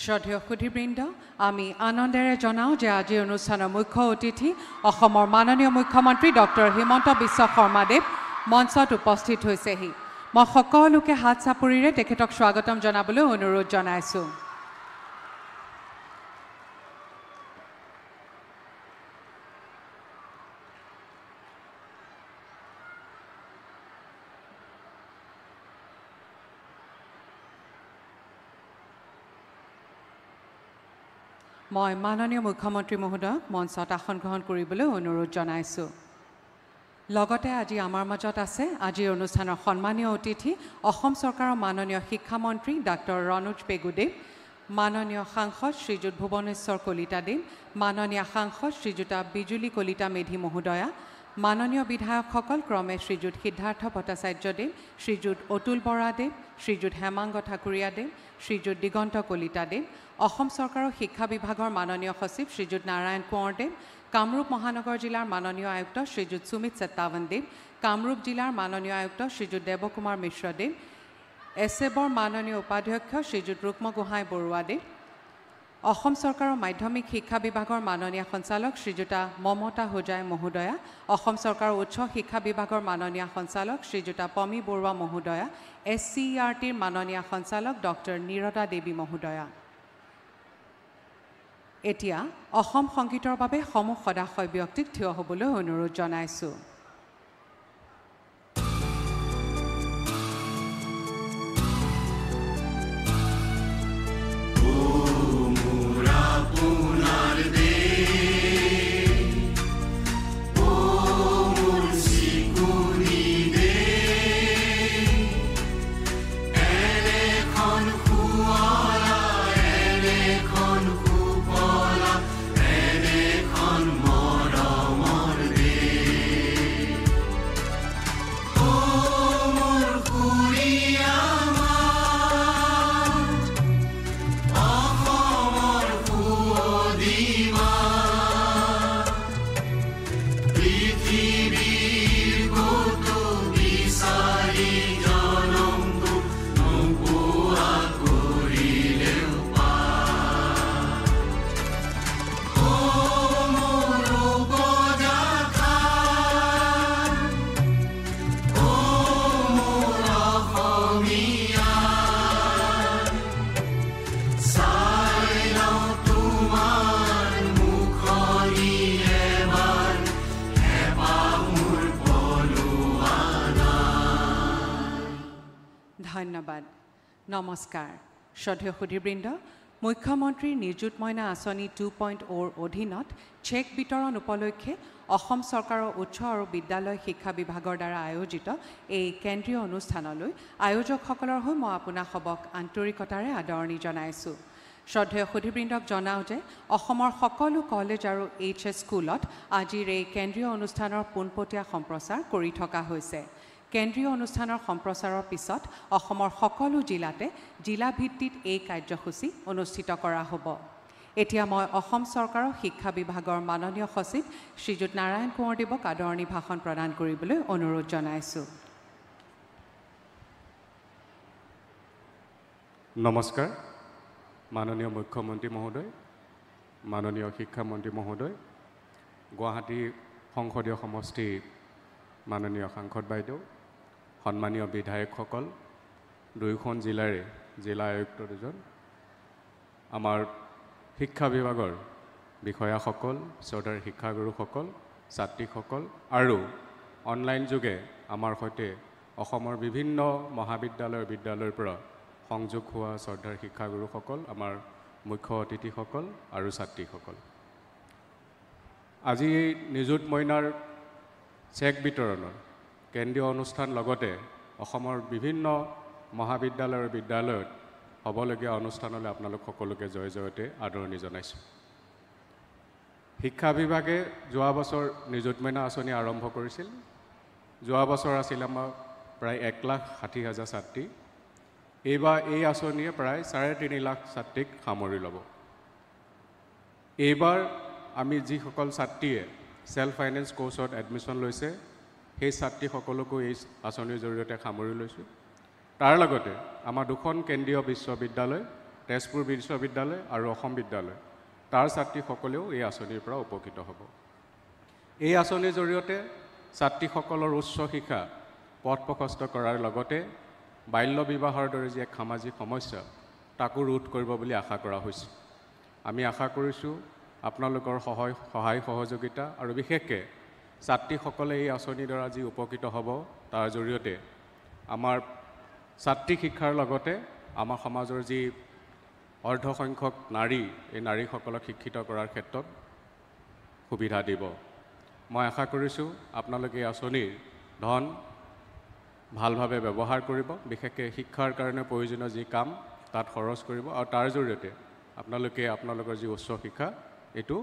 শ্ৰদ্ধেয় সুধীবৃন্দ, আমি আনন্দেৰে জনাওঁ যে আজিৰ অনুষ্ঠানৰ মুখ্য অতিথি অসমৰ মাননীয় মুখ্যমন্ত্ৰী ডক্টৰ হিমন্ত বিশ্ব শৰ্মাদেৱ মঞ্চত উপস্থিত হৈছেহি। মই সকলোকে হাত চাপৰিৰে তেখেতক স্বাগতম জনাবলৈ অনুৰোধ জনাইছোঁ। মই মাননীয় মুখ্যমন্ত্ৰী মহোদয়ক মঞ্চত আসন গ্ৰহণ কৰিবলৈ অনুৰোধ জনাইছোঁ। লগতে আজি আমাৰ মাজত আছে আজিৰ অনুষ্ঠানৰ সন্মানীয় অতিথি অসম চৰকাৰৰ মাননীয় শিক্ষামন্ত্ৰী ডাক্তৰ ৰণোজ পেগুদেৱ, মাননীয় সাংসদ শ্ৰীযুত ভুৱনেশ্বৰ কলিতাদেৱ, মাননীয় সাংসদ শ্ৰীযুতা বিজুলী কলিতা মেধি মহোদয়া, মাননীয় বিধায়কসকল ক্ৰমে শ্ৰীযুত সিদ্ধাৰ্থ ভট্টাচাৰ্যদেৱ, শ্ৰীযুত অতুল বৰাদেৱ, শ্ৰীযুত হেমাংগ ঠাকুৰীয়াদেৱ, শ্ৰীযুত দিগন্ত কলিতাদেৱ, অসম চৰকাৰৰ শিক্ষা বিভাগৰ মাননীয় সচিব শ্ৰীযুত নাৰায়ণ কোঁৱৰদেৱ, কামৰূপ মহানগৰ জিলাৰ মাননীয় আয়ুক্ত শ্ৰীযুত সুমিত সত্তাৱনদেৱ, কামৰূপ জিলাৰ মাননীয় আয়ুক্ত শ্ৰীযুত দেৱকুমাৰ মিশ্ৰদেৱ, এছেবৰ মাননীয় উপাধ্যক্ষ শ্ৰীযুত ৰুক্ম গোহাঁই বৰুৱাদেৱ, অসম চৰকাৰৰ মাধ্যমিক শিক্ষা বিভাগৰ মাননীয় সঞ্চালক শ্ৰীযুতা মমতা হোজাই মহোদয়া, অসম চৰকাৰৰ উচ্চ শিক্ষা বিভাগৰ মাননীয় সঞ্চালক শ্ৰীযুতা পমী বৰুৱা মহোদয়া, SCERTৰ মাননীয় সঞ্চালক ডক্টৰ নিৰদা দেৱী মহোদয়া। এতিয়া অসম সংগীতৰ বাবে সমূহ সদাশয় ব্যক্তিক থিয় হ'বলৈ অনুৰোধ জনাইছোঁ। ধন্যবাদ। নমস্কাৰ। শ্ৰদ্ধেয় সুধীবৃন্দ, মুখ্যমন্ত্ৰীৰ নিযুত মইনা আঁচনি 2.0ৰ অধীনত চেক বিতৰণ উপলক্ষে অসম চৰকাৰৰ উচ্চ আৰু বিদ্যালয় শিক্ষা বিভাগৰ দ্বাৰা আয়োজিত এই কেন্দ্ৰীয় অনুষ্ঠানলৈ আয়োজকসকলৰ হৈ মই আপোনাসবক আন্তৰিকতাৰে আদৰণি জনাইছোঁ। শ্ৰদ্ধেয় সুধীবৃন্দক জনাওঁ যে অসমৰ সকলো কলেজ আৰু HS স্কুলত আজিৰ এই কেন্দ্ৰীয় অনুষ্ঠানৰ পোনপটীয়া সম্প্ৰচাৰ কৰি থকা হৈছে। কেন্দ্ৰীয় অনুষ্ঠানৰ সম্প্ৰচাৰৰ পিছত অসমৰ সকলো জিলাতে জিলাভিত্তিত এই কাৰ্যসূচী অনুষ্ঠিত কৰা হ'ব। এতিয়া মই অসম চৰকাৰৰ শিক্ষা বিভাগৰ মাননীয় সচিব শ্ৰীযুত নাৰায়ণ কোঁৱৰদেৱক আদৰণি ভাষণ প্ৰদান কৰিবলৈ অনুৰোধ জনাইছোঁ। নমস্কাৰ। মাননীয় মুখ্যমন্ত্ৰী মহোদয়, মাননীয় শিক্ষামন্ত্ৰী মহোদয়, গুৱাহাটী সংসদীয় সমষ্টি মাননীয় সাংসদ বাইদেউ, সন্মানীয় বিধায়কসকল, দুয়োখন জিলাৰে জিলা আয়ুক্ত দুজন, আমাৰ শিক্ষা বিভাগৰ বিষয়াসকল, শ্ৰদ্ধাৰ শিক্ষাগুৰুসকল, ছাত্ৰীসকল আৰু অনলাইন যোগে আমাৰ সৈতে অসমৰ বিভিন্ন মহাবিদ্যালয় বিদ্যালয়ৰ পৰা সংযোগ হোৱা শ্ৰদ্ধাৰ শিক্ষাগুৰুসকল, আমাৰ মুখ্য অতিথিসকল আৰু ছাত্ৰীসকল, আজি এই নিযুত মইনাৰ চেক বিতৰণৰ কেন্দ্ৰীয় অনুষ্ঠান লগতে অসমৰ বিভিন্ন মহাবিদ্যালয় আৰু বিদ্যালয়ত হ'বলগীয়া অনুষ্ঠানলৈ আপোনালোক সকলোকে জয় জয়তে আদৰণি জনাইছোঁ। শিক্ষা বিভাগে যোৱা বছৰ নিযুত মইনা আঁচনি আৰম্ভ কৰিছিল। যোৱা বছৰ আছিল আমাৰ প্ৰায় 1,60,000 ছাত্ৰী। এইবাৰ এই আঁচনিয়ে প্ৰায় 3.5 লাখ ছাত্ৰীক সামৰি ল'ব। এইবাৰ আমি যিসকল ছাত্ৰীয়ে সেল্ফ ফাইনেন্স কোৰ্সত এডমিশন লৈছে সেই ছাত্ৰীসকলকো এই আঁচনিৰ জৰিয়তে সামৰি লৈছোঁ। তাৰ লগতে আমাৰ দুখন কেন্দ্ৰীয় বিশ্ববিদ্যালয় তেজপুৰ বিশ্ববিদ্যালয় আৰু অসম বিদ্যালয় তাৰ ছাত্ৰীসকলেও এই আঁচনিৰ পৰা উপকৃত হ'ব। এই আঁচনিৰ জৰিয়তে ছাত্ৰীসকলৰ উচ্চ শিক্ষা পথ প্ৰশস্ত কৰাৰ লগতে বাল্য বিবাহৰ দৰে যি এক সামাজিক সমস্যা তাকো ৰোধ কৰিব বুলি আশা কৰা হৈছে। আমি আশা কৰিছোঁ আপোনালোকৰ সহায় সহযোগিতা আৰু বিশেষকৈ ছাত্ৰীসকলে এই আঁচনিৰ দ্বাৰা যি উপকৃত হ'ব তাৰ জৰিয়তে আমাৰ ছাত্ৰী শিক্ষাৰ লগতে আমাৰ সমাজৰ যি অৰ্ধসংখ্যক নাৰী এই নাৰীসকলক শিক্ষিত কৰাৰ ক্ষেত্ৰত সুবিধা দিব। মই আশা কৰিছোঁ আপোনালোকে এই আঁচনিৰ ধন ভালভাৱে ব্যৱহাৰ কৰিব, বিশেষকৈ শিক্ষাৰ কাৰণে প্ৰয়োজনীয় যি কাম তাত খৰচ কৰিব আৰু তাৰ জৰিয়তে আপোনালোকে আপোনালোকৰ যি উচ্চ শিক্ষা এইটো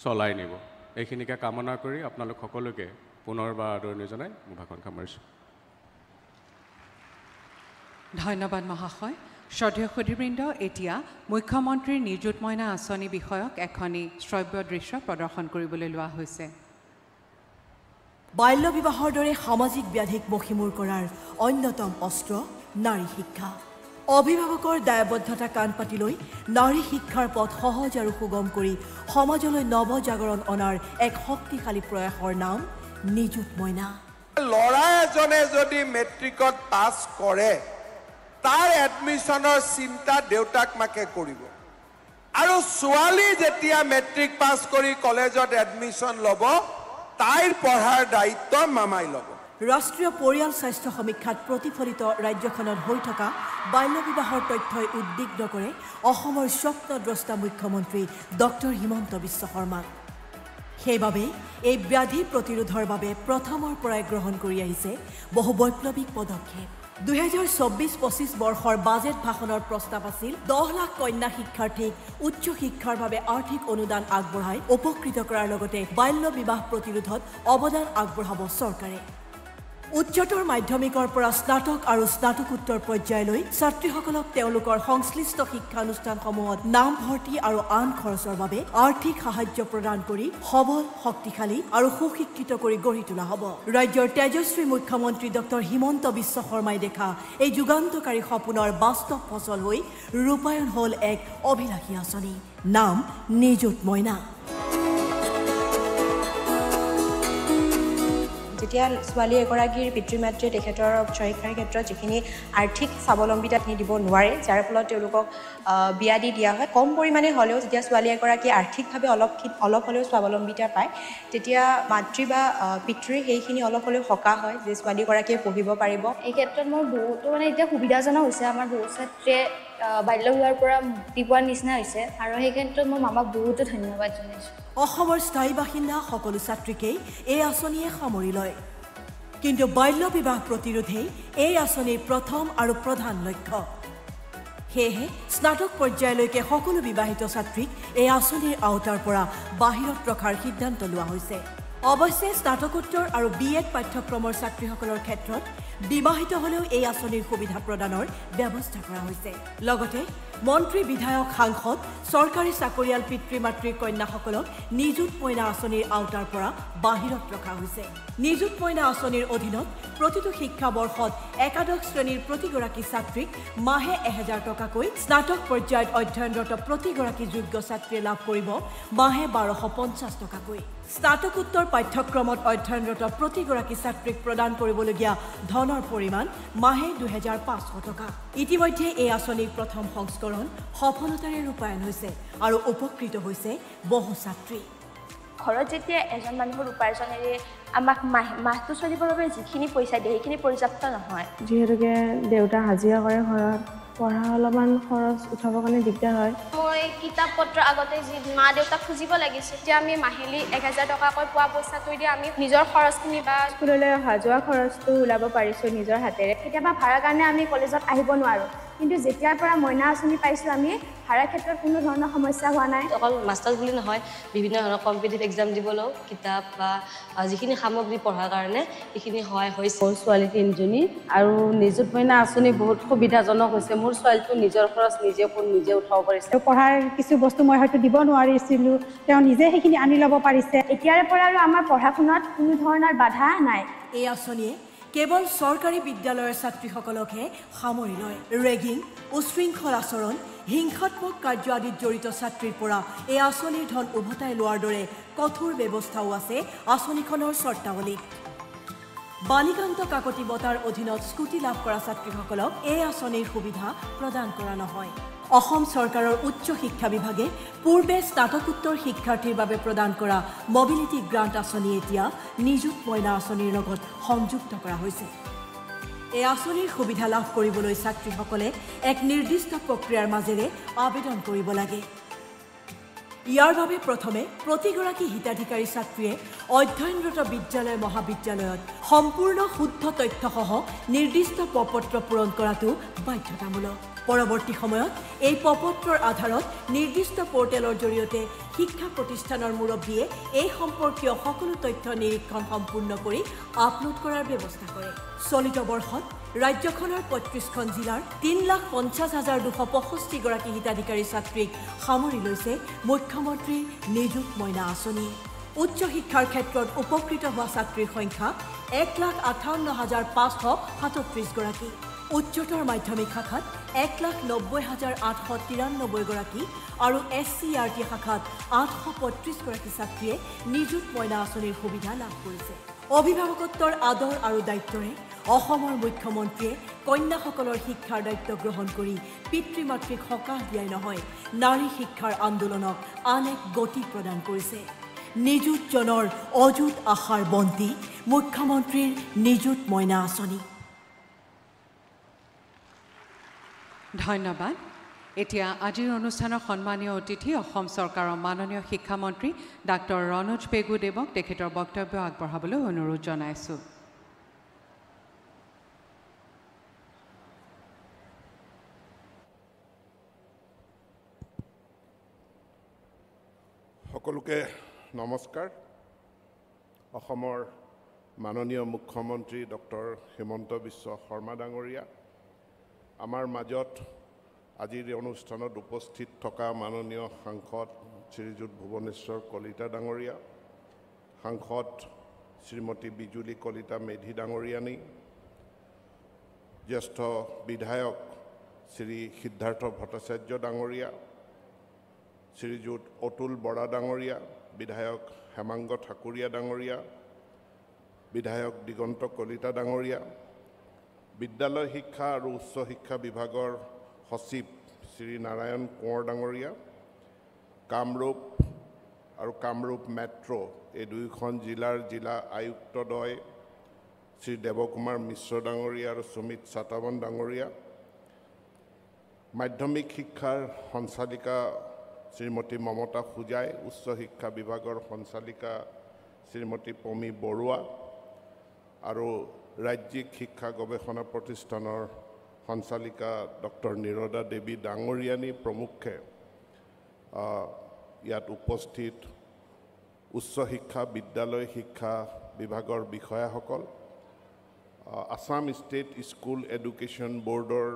চলাই নিব। এইখিনিকে কামনা কৰি আপোনালোক সকলোকে পুনৰবাৰ আদৰণি জনাই মোৰ ভাষণ সামৰিছোঁ। ধন্যবাদ মহাশয়। শ্ৰদ্ধেয় সুধীবৃন্দ, এতিয়া মুখ্যমন্ত্ৰীৰ নিযুত মইনা আঁচনি বিষয়ক এখনি শ্ৰব্য দৃশ্য প্ৰদৰ্শন কৰিবলৈ লোৱা হৈছে। বাল্য বিবাহৰ দৰে সামাজিক ব্যাধিক মষিমূৰ কৰাৰ অন্যতম অস্ত্ৰ নাৰী শিক্ষা। অভিভাৱকৰ দায়বদ্ধতা কাণ পাতি লৈ নাৰী শিক্ষাৰ পথ সহজ আৰু সুগম কৰি সমাজলৈ নৱজাগৰণ অনাৰ এক শক্তিশালী প্ৰয়াসৰ নাম নিযুত মইনা। ল'ৰা এজনে যদি মেট্ৰিকত পাছ কৰে তাৰ এডমিশ্যনৰ চিন্তা দেউতাক মাকে কৰিব, আৰু ছোৱালী যেতিয়া মেট্ৰিক পাছ কৰি কলেজত এডমিশ্যন ল'ব তাইৰ পঢ়াৰ দায়িত্ব মামাই ল'ব। ৰাষ্ট্ৰীয় পৰিয়াল স্বাস্থ্য সমীক্ষাত প্ৰতিফলিত ৰাজ্যখনত হৈ থকা বাল্য বিবাহৰ তথ্যই উদ্বিগ্ন কৰে অসমৰ স্বপ্নদ্ৰষ্টা মুখ্যমন্ত্ৰী ডক্টৰ হিমন্ত বিশ্ব শৰ্মাক। সেইবাবে এই ব্যাধি প্ৰতিৰোধৰ বাবে প্ৰথমৰ পৰাই গ্ৰহণ কৰি আহিছে বহু বৈপ্লৱিক পদক্ষেপ। 2024-25 বৰ্ষৰ বাজেট ভাষণৰ প্ৰস্তাৱ আছিল 10 লাখ কন্যা শিক্ষাৰ্থীক উচ্চ শিক্ষাৰ বাবে আৰ্থিক অনুদান আগবঢ়াই উপকৃত কৰাৰ লগতে বাল্য বিবাহ প্ৰতিৰোধত অৱদান আগবঢ়াব চৰকাৰে। উচ্চতৰ মাধ্যমিকৰ পৰা স্নাতক আৰু স্নাতকোত্তৰ পৰ্যায়লৈ ছাত্ৰীসকলক তেওঁলোকৰ সংশ্লিষ্ট শিক্ষানুষ্ঠানসমূহত নাম ভৰ্তি আৰু আন খৰচৰ বাবে আৰ্থিক সাহায্য প্ৰদান কৰি সবল, শক্তিশালী আৰু সুশিক্ষিত কৰি গঢ়ি তোলা হ'ব। ৰাজ্যৰ তেজস্বী মুখ্যমন্ত্ৰী ডক্টৰ হিমন্ত বিশ্ব শৰ্মাই দেখা এই যুগান্তকাৰী সপোনৰ বাস্তৱ ফচল হৈ ৰূপায়ণ হ'ল এক অভিলাষী আঁচনি, নাম নিযুত মইনা। যেতিয়া ছোৱালী এগৰাকীৰ পিতৃ মাতৃয়ে তেখেতৰ শিক্ষাৰ ক্ষেত্ৰত যিখিনি আৰ্থিক স্বাৱলম্বিতা দিব নোৱাৰে, যাৰ ফলত তেওঁলোকক বিয়া দি দিয়া হয়, কম পৰিমাণে হ'লেও যেতিয়া ছোৱালী এগৰাকী আৰ্থিকভাৱে অলপ হ'লেও স্বাৱলম্বিতা পায়, তেতিয়া মাতৃ বা পিতৃৰ সেইখিনি অলপ হ'লেও সকাহ হয় যে ছোৱালীগৰাকীয়ে পঢ়িব পাৰিব। এই ক্ষেত্ৰত মোৰ বহুতো এতিয়া সুবিধাজনক হৈছে। আমাৰ বহু ছাত্ৰীয়ে বাল্য বিবাহৰ পৰা মুক্তি পোৱাৰ নিচিনা হৈছে, আৰু সেই ক্ষেত্ৰত মই মামাক বহুতো ধন্যবাদ জনাইছোঁ। অসমৰ স্থায়ী বাসিন্দা সকলো ছাত্ৰীকেই এই আঁচনিয়ে সামৰি লয়, কিন্তু বাল্য বিবাহ প্ৰতিৰোধেই এই আঁচনিৰ প্ৰথম আৰু প্ৰধান লক্ষ্য। সেয়েহে স্নাতক পৰ্যায়লৈকে সকলো বিবাহিত ছাত্ৰীক এই আঁচনিৰ আওতাৰ পৰা বাহিৰত ৰখাৰ সিদ্ধান্ত লোৱা হৈছে। অৱশ্যে স্নাতকোত্তৰ আৰু BEd পাঠ্যক্ৰমৰ ছাত্ৰীসকলৰ ক্ষেত্ৰত বিবাহিত হ'লেও এই আঁচনিৰ সুবিধা প্ৰদানৰ ব্যৱস্থা কৰা হৈছে। লগতে মন্ত্ৰী, বিধায়ক, সাংসদ, চৰকাৰী চাকৰিয়াল পিতৃ মাতৃৰ কন্যাসকলক নিযুত মইনা আঁচনিৰ আওতাৰ পৰা বাহিৰত ৰখা হৈছে। নিযুত মইনা আঁচনিৰ অধীনত প্ৰতিটো শিক্ষাবৰ্ষত একাদশ শ্ৰেণীৰ প্ৰতিগৰাকী ছাত্ৰীক মাহে 1000 টকাকৈ, স্নাতক পৰ্যায়ত অধ্যয়নৰত প্ৰতিগৰাকী যোগ্য ছাত্ৰীয়ে লাভ কৰিব মাহে 1250 টকাকৈ। স্নাতকোত্তৰ পাঠ্যক্ৰমত অধ্যয়নৰত প্ৰতিগৰাকী ছাত্ৰীক প্ৰদান কৰিবলগীয়া ধনৰ পৰিমাণ মাহে 2500 টকা। ইতিমধ্যে এই আঁচনিৰ প্ৰথম সংস্কৰণ সফলতাৰে ৰূপায়ণ হৈছে আৰু উপকৃত হৈছে বহু ছাত্ৰী। ঘৰত যেতিয়া এজন মানুহৰ উপাৰ্জনেৰে আমাক মাহটো চলিবৰ বাবে যিখিনি পইচা দিয়ে সেইখিনি পৰ্যাপ্ত নহয়। যিহেতুকে দেউতা হাজিৰা কৰে ঘৰত, পঢ়া অলপমান খৰচ উঠাবৰ কাৰণে দিগদাৰ হয়। মই কিতাপ পত্ৰ আগতে যি মা দেউতাক খুজিব লাগিছিল, এতিয়া আমি মাহিলী 1000 টকাকৈ পোৱা পইচাটো দি আমি নিজৰ খৰচখিনি বা স্কুললৈ অহা যোৱা খৰচটো ওলাব পাৰিছোঁ নিজৰ হাতেৰে। কেতিয়াবা ভাড়াৰ কাৰণে আমি কলেজত আহিব নোৱাৰোঁ, কিন্তু যেতিয়াৰ পৰা মইনা আঁচনি পাইছোঁ আমি ভাড়াৰ ক্ষেত্ৰত কোনো ধৰণৰ সমস্যা হোৱা নাই। অকল মাষ্টাৰ্ছ বুলি নহয়, বিভিন্ন ধৰণৰ কম্পিটিটিভ এক্সাম দিবলৈও কিতাপ বা যিখিনি সামগ্ৰী পঢ়াৰ কাৰণে সেইখিনি সহায় হৈছে। মোৰ ছোৱালী 3জনী আৰু নিযুত মইনা আঁচনি বহুত সুবিধাজনক হৈছে। মোৰ ছোৱালীটো নিজৰ খৰচ নিজে উঠাব পাৰিছে। পঢ়াৰ কিছু বস্তু মই হয়তো দিব নোৱাৰিছিলোঁ, তেওঁ নিজে সেইখিনি আনি ল'ব পাৰিছে। এতিয়াৰে পৰা আৰু আমাৰ পঢ়া শুনাত কোনো ধৰণৰ বাধা নাই। এই আঁচনিয়ে কেৱল চৰকাৰী বিদ্যালয়ৰ ছাত্ৰীসকলকহে সামৰি লয়। ৰেগিং, উশৃংখল আচৰণ, হিংসাত্মক কাৰ্য আদিত জড়িত ছাত্ৰীৰ পৰা এই আঁচনিৰ ধন উভতাই লোৱাৰ দৰে কঠোৰ ব্যৱস্থাও আছে আঁচনিখনৰ চৰ্তাৱলীত। বালিকান্ত কাকতি বঁটাৰ অধীনত স্কুটি লাভ কৰা ছাত্ৰীসকলক এই আঁচনিৰ সুবিধা প্ৰদান কৰা নহয়। অসম চৰকাৰৰ উচ্চ শিক্ষা বিভাগে পূৰ্বে স্নাতকোত্তৰ শিক্ষাৰ্থীৰ বাবে প্ৰদান কৰা মবিলিটি গ্ৰাণ্ট আঁচনি এতিয়া নিযুত মইনা আঁচনিৰ লগত সংযুক্ত কৰা হৈছে। এই আঁচনিৰ সুবিধা লাভ কৰিবলৈ ছাত্ৰীসকলে এক নিৰ্দিষ্ট প্ৰক্ৰিয়াৰ মাজেৰে আবেদন কৰিব লাগে। ইয়াৰ বাবে প্ৰথমে প্ৰতিগৰাকী হিতাধিকাৰী ছাত্ৰীয়ে অধ্যয়নৰত বিদ্যালয় মহাবিদ্যালয়ত সম্পূৰ্ণ শুদ্ধ তথ্যসহ নিৰ্দিষ্ট প্ৰপত্ৰ পূৰণ কৰাটো বাধ্যতামূলক। পৰৱৰ্তী সময়ত এই প্ৰপত্ৰৰ আধাৰত নিৰ্দিষ্ট পৰ্টেলৰ জৰিয়তে শিক্ষা প্ৰতিষ্ঠানৰ মুৰব্বীয়ে এই সম্পৰ্কীয় সকলো তথ্য নিৰীক্ষণ সম্পূৰ্ণ কৰি আপলোড কৰাৰ ব্যৱস্থা কৰে। চলিত বৰ্ষত ৰাজ্যখনৰ ৩৫খন জিলাৰ ৩,৫০,২৬৫ গৰাকী হিতাধিকাৰী ছাত্ৰীক সামৰি লৈছে মুখ্যমন্ত্ৰী নিযুত মইনা আঁচনি। উচ্চ শিক্ষাৰ ক্ষেত্ৰত উপকৃত হোৱা ছাত্ৰীৰ সংখ্যা ১,৫৮,৫৩৭ গৰাকী। উচ্চতৰ মাধ্যমিক শাখাত ১,৯০,৮৯৩ গৰাকী আৰু SCERT শাখাত ৮৩৫ গৰাকী ছাত্ৰীয়ে নিযুত মইনা আঁচনিৰ সুবিধা লাভ কৰিছে। অভিভাৱকত্বৰ আদৰ আৰু দায়িত্বৰে অসমৰ মুখ্যমন্ত্ৰীয়ে কন্যাসকলৰ শিক্ষাৰ দায়িত্ব গ্ৰহণ কৰি পিতৃ মাতৃক সকাহ দিয়াই নহয়, নাৰী শিক্ষাৰ আন্দোলনক আন এক গতি প্ৰদান কৰিছে। নিযুতজনৰ অযুত আশাৰ বন্তি মুখ্যমন্ত্ৰীৰ নিযুত মইনা আঁচনি। ধন্যবাদ। এতিয়া আজিৰ অনুষ্ঠানৰ সন্মানীয় অতিথি অসম চৰকাৰৰ মাননীয় শিক্ষামন্ত্ৰী ডাঃ ৰণোজ পেগুদেৱক তেখেতৰ বক্তব্য আগবঢ়াবলৈ অনুৰোধ জনাইছোঁ। সকলোকে নমস্কাৰ। অসমৰ মাননীয় মুখ্যমন্ত্ৰী ডক্টৰ হিমন্ত বিশ্ব শৰ্মা ডাঙৰীয়া, আমাৰ মাজত আজিৰ অনুষ্ঠানত উপস্থিত থকা মাননীয় সাংসদ শ্ৰীযুত ভুৱনেশ্বৰ কলিতা ডাঙৰীয়া, সাংসদ শ্ৰীমতী বিজুলী কলিতা মেধি ডাঙৰীয়ানী, জ্যেষ্ঠ বিধায়ক শ্ৰী সিদ্ধাৰ্থ ভট্টাচাৰ্য ডাঙৰীয়া, শ্ৰীযুত অতুল বৰা ডাঙৰীয়া, বিধায়ক হেমাংগ ঠাকুৰীয়া ডাঙৰীয়া, বিধায়ক দিগন্ত কলিতা ডাঙৰীয়া, বিদ্যালয় শিক্ষা আৰু উচ্চ শিক্ষা বিভাগৰ সচিব শ্ৰী নাৰায়ণ কোঁৱৰ ডাঙৰীয়া, কামৰূপ আৰু কামৰূপ মেট্ৰ' এই দুয়োখন জিলাৰ জিলা আয়ুক্তদ্বয় শ্ৰী দেৱকুমাৰ মিশ্ৰ ডাঙৰীয়া আৰু সুমিত চাতাৱন ডাঙৰীয়া, মাধ্যমিক শিক্ষাৰ সঞ্চালিকা শ্ৰীমতী মমতা সুজাই, উচ্চ শিক্ষা বিভাগৰ সঞ্চালিকা শ্ৰীমতী পমী বৰুৱা আৰু ৰাজ্যিক শিক্ষা গৱেষণা প্ৰতিষ্ঠানৰ সঞ্চালিকা ডক্টৰ নিৰদা দেৱী ডাঙৰীয়ানী প্ৰমুখ্যে ইয়াত উপস্থিত উচ্চ শিক্ষা বিদ্যালয় শিক্ষা বিভাগৰ বিষয়াসকল, আসাম ষ্টেট স্কুল এডুকেশ্যন বৰ্ডৰ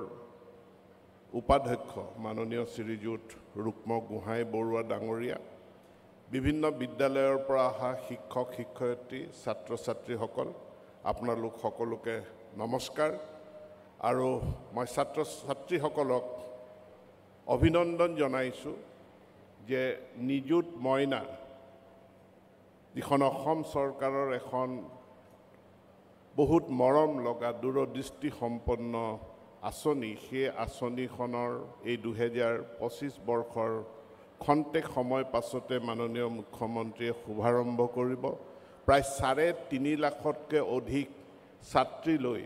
উপাধ্যক্ষ মাননীয় শ্ৰীযুত ৰুক্ম গোহাঁই বৰুৱা ডাঙৰীয়া, বিভিন্ন বিদ্যালয়ৰ পৰা অহা শিক্ষক শিক্ষয়িত্ৰী ছাত্ৰ ছাত্ৰীসকল, আপোনালোক সকলোকে নমস্কাৰ। আৰু মই ছাত্ৰ ছাত্ৰীসকলক অভিনন্দন জনাইছোঁ যে নিযুত মইনা যিখন অসম চৰকাৰৰ এখন বহুত মৰম লগা দূৰদৃষ্টি সম্পন্ন আঁচনি, সেই আঁচনিখনৰ এই 2025 বৰ্ষৰ খন্তেক সময় পাছতে মাননীয় মুখ্যমন্ত্ৰীয়ে শুভাৰম্ভ কৰিব। প্ৰায় 3.5 লাখতকৈ অধিক ছাত্ৰীলৈ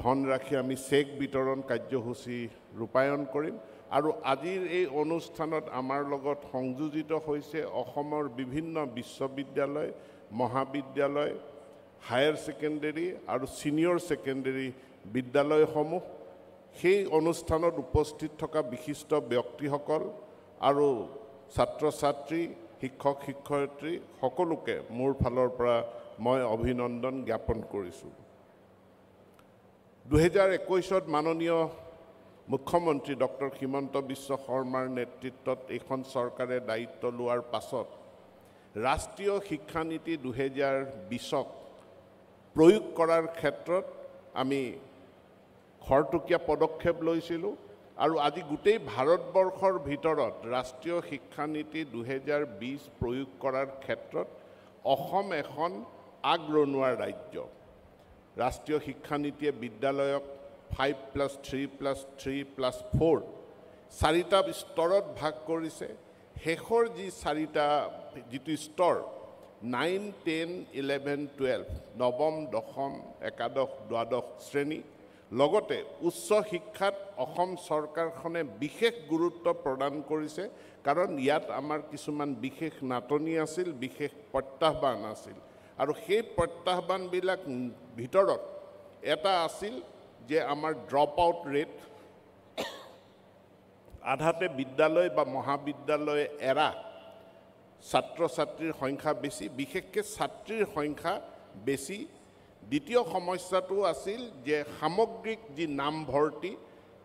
ধনৰাশি আমি চেক বিতৰণ কাৰ্যসূচী ৰূপায়ণ কৰিম। আৰু আজিৰ এই অনুষ্ঠানত আমাৰ লগত সংযোজিত হৈছে অসমৰ বিভিন্ন বিশ্ববিদ্যালয়, মহাবিদ্যালয়, হায়াৰ ছেকেণ্ডেৰী আৰু ছিনিয়ৰ ছেকেণ্ডেৰী বিদ্যালয়সমূহ। সেই অনুষ্ঠানত উপস্থিত থকা বিশিষ্ট ব্যক্তিসকল আৰু ছাত্ৰ ছাত্ৰী, শিক্ষক শিক্ষয়িত্ৰী সকলোকে মোৰ ফালৰ পৰা মই অভিনন্দন জ্ঞাপন কৰিছোঁ। 2021 মাননীয় মুখ্যমন্ত্ৰী ডক্টৰ হিমন্ত বিশ্ব শৰ্মাৰ নেতৃত্বত এইখন চৰকাৰে দায়িত্ব লোৱাৰ পাছত ৰাষ্ট্ৰীয় শিক্ষানীতি 2020ক প্ৰয়োগ কৰাৰ ক্ষেত্ৰত আমি খৰতকীয়া পদক্ষেপ লৈছিলোঁ আৰু আজি গোটেই ভাৰতবৰ্ষৰ ভিতৰত ৰাষ্ট্ৰীয় শিক্ষানীতি 2020 প্ৰয়োগ কৰাৰ ক্ষেত্ৰত অসম এখন আগৰণুৱা ৰাজ্য। ৰাষ্ট্ৰীয় শিক্ষানীতিয়ে বিদ্যালয়ক 5+3+3+4 চাৰিটা স্তৰত ভাগ কৰিছে। শেষৰ যিটো স্তৰ 9, 10, 11, 12 নৱম, দশম, একাদশ, দ্বাদশ শ্ৰেণী, লগতে উচ্চ শিক্ষাত অসম চৰকাৰখনে বিশেষ গুৰুত্ব প্ৰদান কৰিছে, কাৰণ ইয়াত আমাৰ কিছুমান বিশেষ নাটনি আছিল, বিশেষ প্ৰত্যাহ্বান আছিল। আৰু সেই প্ৰত্যাহ্বানবিলাক ভিতৰত এটা আছিল যে আমাৰ ড্ৰপ আউট ৰেট, আধাতে বিদ্যালয় বা মহাবিদ্যালয় এৰা ছাত্ৰ ছাত্ৰীৰ সংখ্যা বেছি, বিশেষকৈ ছাত্ৰীৰ সংখ্যা বেছি। দ্বিতীয় সমস্যাটো আছিল যে সামগ্ৰিক যি নামভৰ্তি,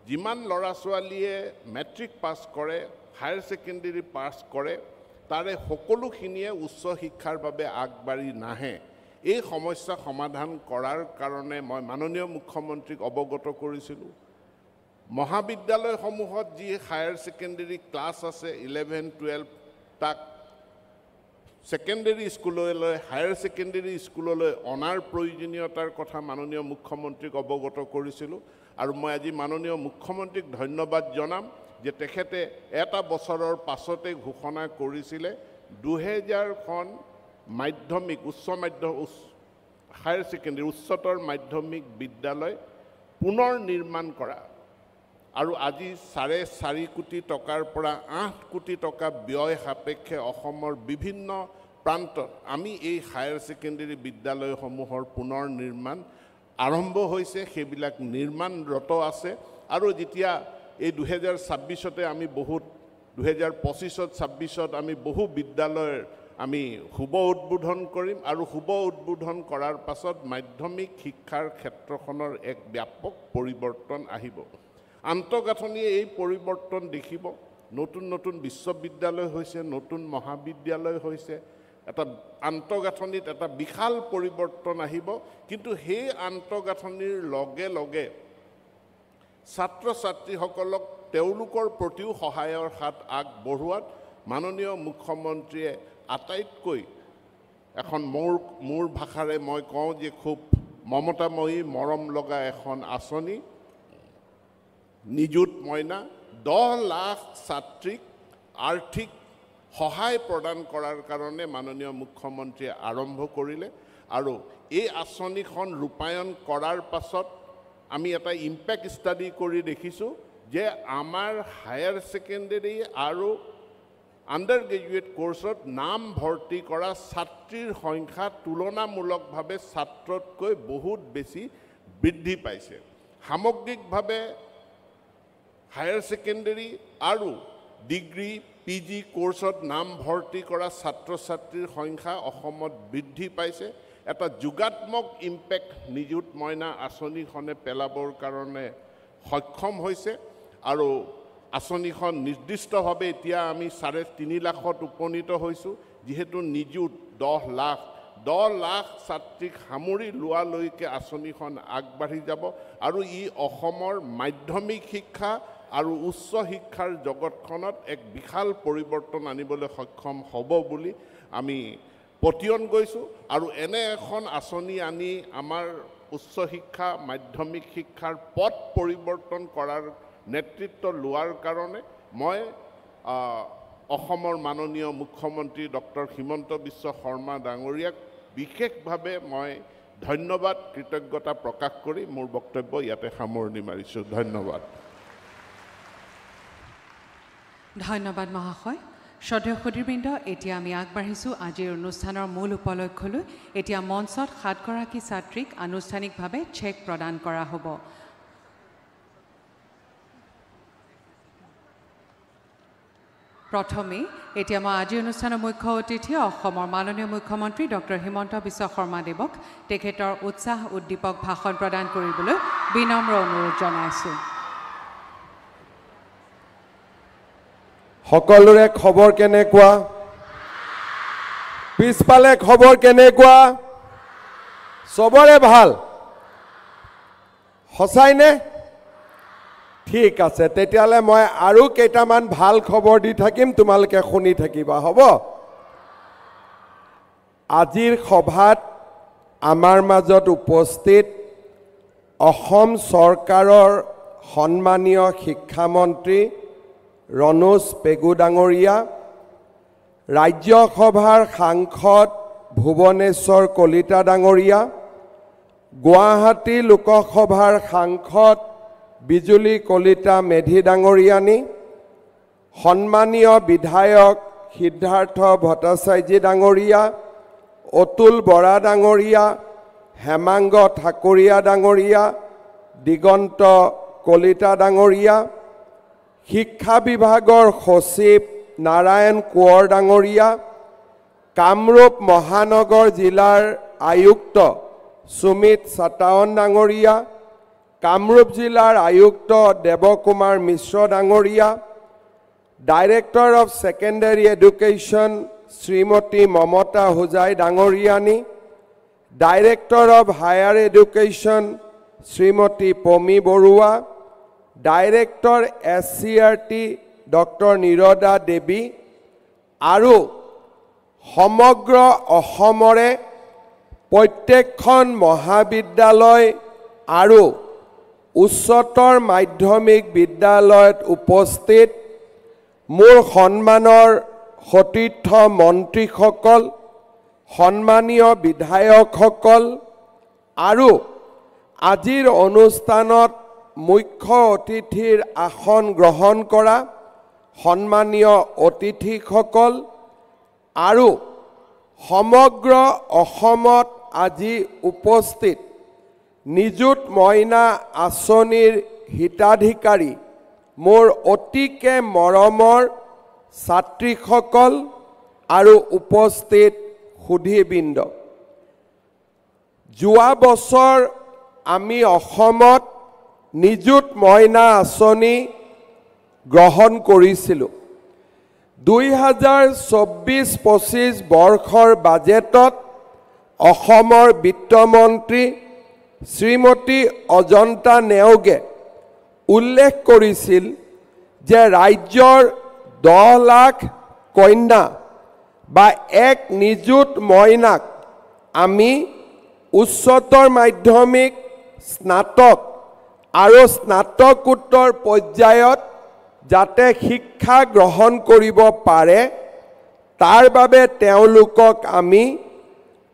যিমান ল'ৰা ছোৱালীয়ে মেট্ৰিক পাছ কৰে, হায়াৰ ছেকেণ্ডেৰী পাছ কৰে, তাৰে সকলোখিনিয়ে উচ্চ শিক্ষাৰ বাবে আগবাঢ়ি নাহে। এই সমস্যা সমাধান কৰাৰ কাৰণে মই মাননীয় মুখ্যমন্ত্ৰীক অৱগত কৰিছিলোঁ। মহাবিদ্যালয়সমূহত যি হায়াৰ ছেকেণ্ডেৰী ক্লাছ আছে 11, 12, তাক ছেকেণ্ডেৰী স্কুললৈ, হায়াৰ ছেকেণ্ডেৰী স্কুললৈ অনাৰ প্ৰয়োজনীয়তাৰ কথা মাননীয় মুখ্যমন্ত্ৰীক অৱগত কৰিছিলোঁ। আৰু মই আজি মাননীয় মুখ্যমন্ত্ৰীক ধন্যবাদ জনাম যে তেখেতে এটা বছৰৰ পাছতে ঘোষণা কৰিছিলে 2000খন মাধ্যমিক হায়াৰ ছেকেণ্ডেৰী উচ্চতৰ মাধ্যমিক বিদ্যালয় পুনৰ নিৰ্মাণ কৰা। আৰু আজি 4.5 কোটি টকাৰ পৰা 8 কোটি টকা ব্যয় সাপেক্ষে অসমৰ বিভিন্ন প্ৰান্তত আমি এই হায়াৰ ছেকেণ্ডেৰী বিদ্যালয়সমূহৰ পুনৰ নিৰ্মাণ আৰম্ভ হৈছে, সেইবিলাক নিৰ্মাণৰত আছে। আৰু যেতিয়া এই 2026তে আমি 2025-26ত আমি বহু বিদ্যালয়ৰ আমি শুভ উদ্বোধন কৰিম, আৰু শুভ উদ্বোধন কৰাৰ পাছত মাধ্যমিক শিক্ষাৰ ক্ষেত্ৰখনৰ এক ব্যাপক পৰিৱৰ্তন আহিব। আন্তঃগাঁথনিয়ে এই পৰিৱৰ্তন দেখিব। নতুন নতুন বিশ্ববিদ্যালয় হৈছে, নতুন মহাবিদ্যালয় হৈছে, এটা আন্তঃগাঁথনিত এটা বিশাল পৰিৱৰ্তন আহিব। কিন্তু সেই আন্তঃগাঁথনিৰ লগে লগে ছাত্ৰ ছাত্ৰীসকলক তেওঁলোকৰ প্ৰতিও সহায়ৰ হাত আগবঢ়োৱাত মাননীয় মুখ্যমন্ত্ৰীয়ে আটাইতকৈ এখন মোৰ ভাষাৰে মই কওঁ যে খুব মমতাময়ী, মৰম লগা এখন আঁচনি নিযুত মইনা 10 লাখ ছাত্ৰীক আৰ্থিক সহায় প্ৰদান কৰাৰ কাৰণে মাননীয় মুখ্যমন্ত্ৰীয়ে আৰম্ভ কৰিলে। আৰু এই আঁচনিখন ৰূপায়ণ কৰাৰ পাছত আমি এটা ইম্পেক্ট ষ্টাডি কৰি দেখিছোঁ যে আমাৰ হায়াৰ ছেকেণ্ডেৰী আৰু আণ্ডাৰ গ্ৰেজুৱেট কোৰ্চত নাম ভৰ্তি কৰা ছাত্ৰীৰ সংখ্যা তুলনামূলকভাৱে ছাত্ৰতকৈ বহুত বেছি বৃদ্ধি পাইছে। সামগ্ৰিকভাৱে হায়াৰ ছেকেণ্ডেৰী আৰু ডিগ্ৰী PG কোৰ্চত নাম ভৰ্তি কৰা ছাত্ৰ ছাত্ৰীৰ সংখ্যা অসমত বৃদ্ধি পাইছে। এটা যোগাত্মক ইম্পেক্ট নিযুত মইনা আঁচনিখনে পেলাবৰ কাৰণে সক্ষম হৈছে। আৰু আঁচনিখন নিৰ্দিষ্টভাৱে এতিয়া আমি 3.5 লাখত উপনীত হৈছোঁ, যিহেতু নিযুত 10 লাখ ছাত্ৰীক সামৰি লোৱালৈকে আঁচনিখন আগবাঢ়ি যাব। আৰু ই অসমৰ মাধ্যমিক শিক্ষা আৰু উচ্চ শিক্ষাৰ জগতখনত এক বিশাল পৰিৱৰ্তন আনিবলৈ সক্ষম হ'ব বুলি আমি পতিয়ন গৈছোঁ। আৰু এনে এখন আঁচনি আনি আমাৰ উচ্চ শিক্ষা, মাধ্যমিক শিক্ষাৰ পথ পৰিৱৰ্তন কৰাৰ নেতৃত্ব লোৱাৰ কাৰণে মই অসমৰ মাননীয় মুখ্যমন্ত্ৰী ডক্টৰ হিমন্ত বিশ্ব শৰ্মা ডাঙৰীয়াক বিশেষভাৱে মই ধন্যবাদ, কৃতজ্ঞতা প্ৰকাশ কৰি মোৰ বক্তব্য ইয়াতে সামৰণি মাৰিছোঁ। ধন্যবাদ। ধন্যবাদ মহাশয়। শ্ৰদ্ধেয় সুধীবৃন্দ, এতিয়া আমি আগবাঢ়িছোঁ আজিৰ অনুষ্ঠানৰ মূল উপলক্ষ্যলৈ। এতিয়া মঞ্চত 7 গৰাকী ছাত্ৰীক আনুষ্ঠানিকভাৱে চেক প্ৰদান কৰা হ'ব। প্ৰথমে এতিয়া মই আজিৰ অনুষ্ঠানৰ মুখ্য অতিথি অসমৰ মাননীয় মুখ্যমন্ত্ৰী ডক্টৰ হিমন্ত বিশ্ব শৰ্মা দেৱক তেখেতৰ উৎসাহ উদ্দীপক ভাষণ প্ৰদান কৰিবলৈ বিনম্ৰ অনুৰোধ জনাইছোঁ। সকলোৰে খবৰ কেনেকুৱা? পিছফালে খবৰ কেনেকুৱা? চবৰে ভাল? সঁচাইনে? ঠিক আছে তেতিয়াহ'লে মই আৰু কেইটামান ভাল খবৰ দি থাকিম তোমালোকে শুনি থাকিবা হ'ব আজিৰ সভাত আমাৰ মাজত উপস্থিত অসম চৰকাৰৰ সন্মানীয় শিক্ষামন্ত্ৰী ৰণোজ পেগু ডাঙৰীয়া ৰাজ্যসভাৰ সাংসদ ভুৱনেশ্বৰ কলিতা ডাঙৰীয়া গুৱাহাটী লোকসভাৰ সাংসদ বিজুলী কলিতা মেধি ডাঙৰীয়ানী সন্মানীয় বিধায়ক সিদ্ধাৰ্থ ভট্টাচাৰ্যী ডাঙৰীয়া অতুল বৰা ডাঙৰীয়া হেমাংগ ঠাকুৰীয়া ডাঙৰীয়া দিগন্ত কলিতা ডাঙৰীয়া শিক্ষা বিভাগৰ সচিব নাৰায়ণ কোঁৱৰ ডাঙৰীয়া কামৰূপ মহানগৰ জিলাৰ আয়ুক্ত সুমিত চাটাৱন ডাঙৰীয়া কামৰূপ জিলাৰ আয়ুক্ত দেৱকুমাৰ মিশ্ৰ ডাঙৰীয়া director of secondary education Shrimati Mamata Hojai ডাঙৰীয়ানী director of higher education Shrimati Pami Barua director SCRT doctor Nirada Devi আৰু সমগ্ৰ অসমৰে প্ৰত্যেকখন মহাবিদ্যালয় আৰু উচ্চতৰ মাধ্যমিক বিদ্যালয়ত উপস্থিত মোৰ সন্মানৰ সতীৰ্থ মন্ত্ৰীসকল সন্মানীয় বিধায়কসকল আৰু আজিৰ অনুষ্ঠানত মুখ্য অতিথিৰ আসন গ্ৰহণ কৰা সন্মানীয় অতিথিসকল আৰু সমগ্ৰ অসমত আজি উপস্থিত নিযুত মইনা আঁচনিৰ হিতাধিকাৰী মোৰ অতিকে মৰমৰ ছাত্ৰীসকল আৰু উপস্থিত সুধীবৃন্দ যোৱা বছৰ আমি অসমত নিযুত মইনা আঁচনি গ্ৰহণ কৰিছিলোঁ 2024-25 বৰ্ষৰ বাজেটত অসমৰ বিত্তমন্ত্ৰী শ্ৰীমতী অজন্তা নেওগে উল্লেখ কৰিছিল যে ৰাজ্যৰ 10 লাখ কন্যা বা এক নিযুত মইনাক আমি উচ্চতৰ মাধ্যমিক স্নাতক আৰু স্নাতকোত্তৰ পৰ্যায়ত যাতে শিক্ষা গ্ৰহণ কৰিব পাৰে তাৰ বাবে তেওঁলোকক আমি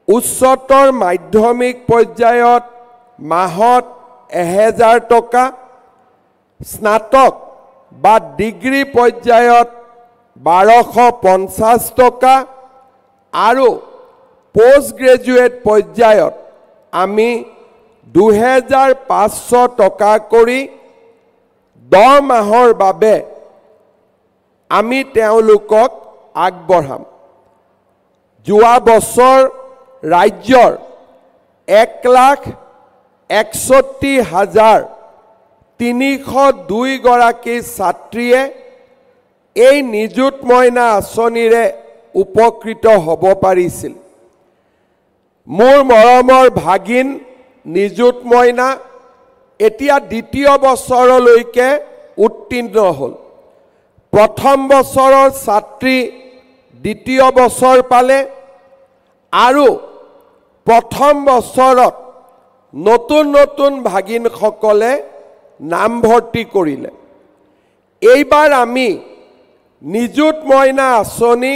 উচ্চতৰ মাধ্যমিক পৰ্যায়ত মাহত 1000 টকা স্নাতক বা ডিগ্ৰী পৰ্যায়ত 1250 টকা আৰু পোষ্ট গ্ৰেজুৱেট পৰ্যায়ত আমি 2500 টকা কৰি 10 মাহৰ বাবে আমি তেওঁলোকক আগবঢ়াম যোৱা বছৰ ৰাজ্যৰ 1,61,302 গৰাকী ছাত্ৰীয়ে এই নিযুত মইনা আঁচনিৰে উপকৃত হ'ব পাৰিছিল মোৰ মৰমৰ ভাগিন নিযুত মইনা এতিয়া দ্বিতীয় বছৰলৈকে উত্তীৰ্ণ হ'ল প্ৰথম বছৰৰ ছাত্ৰী দ্বিতীয় বছৰ পালে আৰু প্ৰথম বছৰত নতুন নতুন ভাগিনসকলে নামভৰ্তি কৰিলে এইবাৰ আমি নিযুত মইনা আঁচনি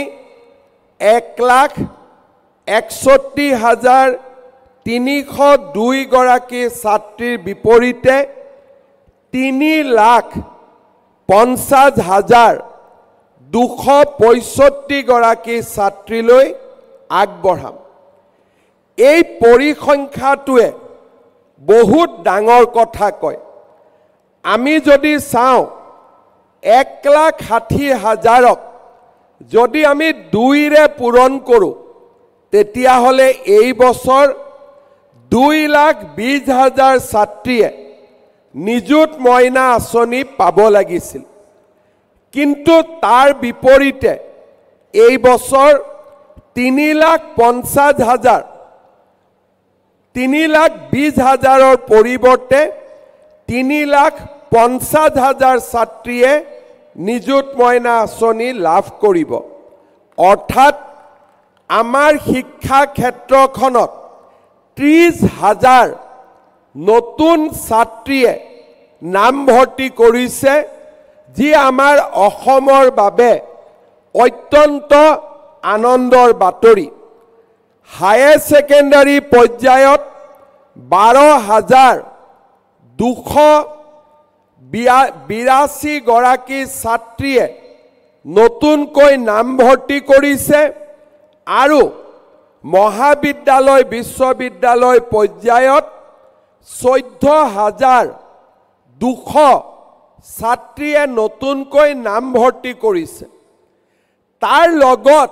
1,61,302 গৰাকী ছাত্ৰীৰ বিপৰীতে 3,50,265 গৰাকী ছাত্ৰীলৈ আগবঢ়াম এই পৰিসংখ্যাটোৱে বহুত ডাঙৰ কথা কয় আমি যদি চাওঁ 1,60,000ক যদি আমি 2ৰে পূৰণ কৰোঁ তেতিয়াহ'লে এই বছৰ 2,20,000 ছাত্ৰীয়ে নিযুত মইনা আঁচনি পাব লাগিছিল কিন্তু তাৰ বিপৰীতে এই বছৰ 3,50,000 3,20,000ৰ পৰিৱৰ্তে 50,000 ছাত্ৰীয়ে নিযুত মইনা আঁচনি লাভ কৰিব অৰ্থাৎ আমাৰ শিক্ষা ক্ষেত্ৰখনত 30,000 নতুন ছাত্ৰীয়ে নামভৰ্তি কৰিছে যি আমাৰ অসমৰ বাবে অত্যন্ত আনন্দৰ বাতৰি হায়াৰ ছেকেণ্ডাৰী পৰ্যায়ত 12,282 গৰাকী ছাত্ৰীয়ে নতুনকৈ নামভৰ্তি কৰিছে আৰু মহাবিদ্যালয় বিশ্ববিদ্যালয় পৰ্যায়ত 14,200 ছাত্ৰীয়ে নতুনকৈ নামভৰ্তি কৰিছে তাৰ লগত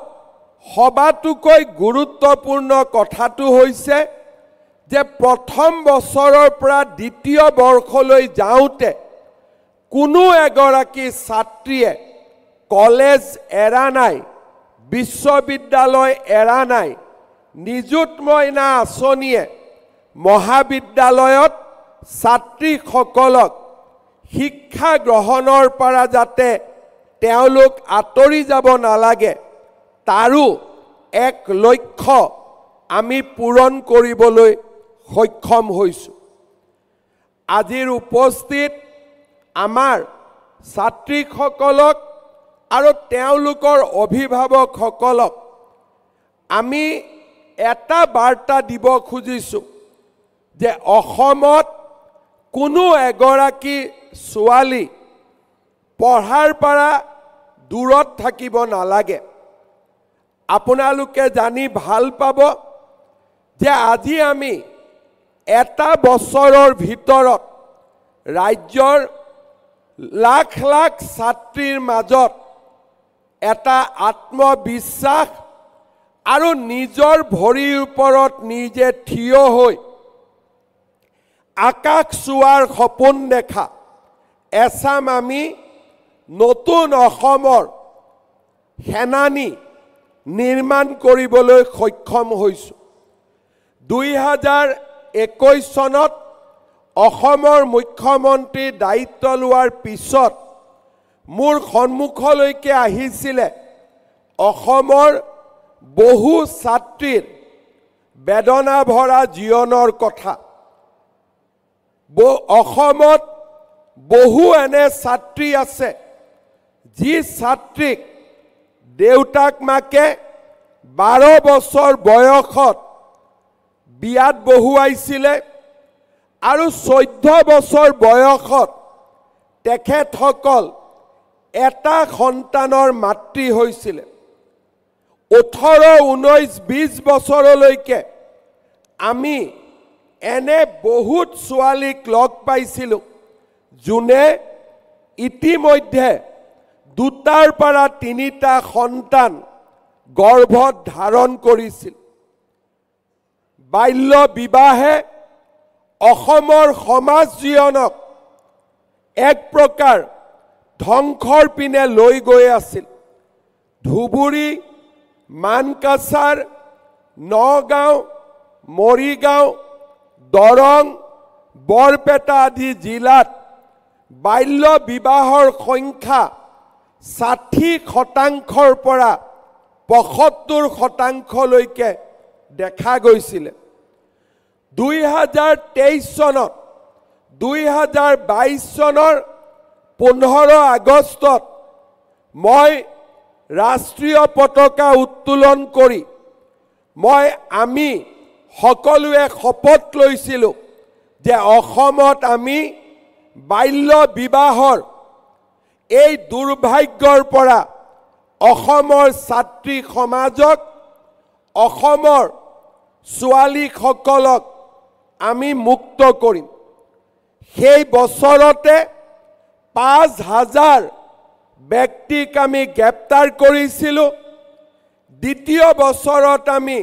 সবাতোকৈ গুৰুত্বপূৰ্ণ কথাটো হৈছে যে প্ৰথম বছৰৰ পৰা দ্বিতীয় বৰ্ষলৈ যাওঁতে কোনো এগৰাকী ছাত্ৰীয়ে কলেজ এৰা নাই বিশ্ববিদ্যালয় এৰা নাই নিযুত মইনা আঁচনিয়ে মহাবিদ্যালয়ত ছাত্ৰীসকলক শিক্ষা গ্ৰহণৰ পৰা যাতে তেওঁলোক আঁতৰি যাব নালাগে তাৰো এক লক্ষ্য আমি পূৰণ কৰিবলৈ সক্ষম হৈছোঁ আজিৰ উপস্থিত আমাৰ ছাত্ৰীসকলক আৰু তেওঁলোকৰ অভিভাৱকসকলক আমি এটা বাৰ্তা দিব খুজিছোঁ যে অসমত কোনো এগৰাকী ছোৱালী পঢ়াৰ পৰা দূৰত থাকিব নালাগে আপোনালোকে জানি ভাল পাব যে আজি আমি এটা বছৰৰ ভিতৰত ৰাজ্যৰ লাখ লাখ ছাত্ৰীৰ মাজত এটা আত্মবিশ্বাস আৰু নিজৰ ভৰিৰ ওপৰত নিজে থিয় হৈ আকাশ চোৱাৰ সপোন দেখা এছাম আমি নতুন অসমৰ সেনানী নিৰ্মাণ কৰিবলৈ সক্ষম হৈছোঁ 2021 চনত অসমৰ মুখ্যমন্ত্ৰী দায়িত্ব লোৱাৰ পিছত মোৰ সন্মুখলৈকে আহিছিলে অসমৰ বহু ছাত্ৰীৰ বেদনা ভৰা জীৱনৰ কথা অসমত বহু এনে ছাত্ৰী আছে যি ছাত্ৰীক দেউতাক মাকে 12 বছৰ বয়সত বিয়াত বহুৱাইছিলে আৰু 14 বছৰ বয়সত তেখেতসকল এটা সন্তানৰ মাতৃ হৈছিলে 18, 19, 20 বছৰলৈকে আমি এনে বহুত ছোৱালীক লগ পাইছিলোঁ যোনে ইতিমধ্যে 2টাৰ পৰা 3টা সন্তান গৰ্ভত ধাৰণ কৰিছিল বাল্য বিবাহে অসমৰ সমাজ জীৱনক এক প্ৰকাৰ ধ্বংসৰ পিনে লৈ গৈ আছিল ধুবুৰী মানকাছাৰ নগাঁও মৰিগাঁও দৰং বৰপেটা আদি জিলাত বাল্য বিবাহৰ সংখ্যা 60% পৰা 75%লৈকে দেখা গৈছিল 2023 চনত 2022 চনৰ 15 আগষ্টত মই ৰাষ্ট্ৰীয় পতাকা উত্তোলন কৰি আমি সকলোৱে শপত লৈছিলোঁ যে অসমত আমি বাল্য বিবাহৰ এই দুৰ্ভাগ্যৰ পৰা অসমৰ ছাত্ৰী সমাজক অসমৰ ছোৱালীসকলক আমি মুক্ত কৰিম সেই বছৰতে 5,000 ব্যক্তিক আমি গ্ৰেপ্তাৰ কৰিছিলোঁ দ্বিতীয় বছৰত আমি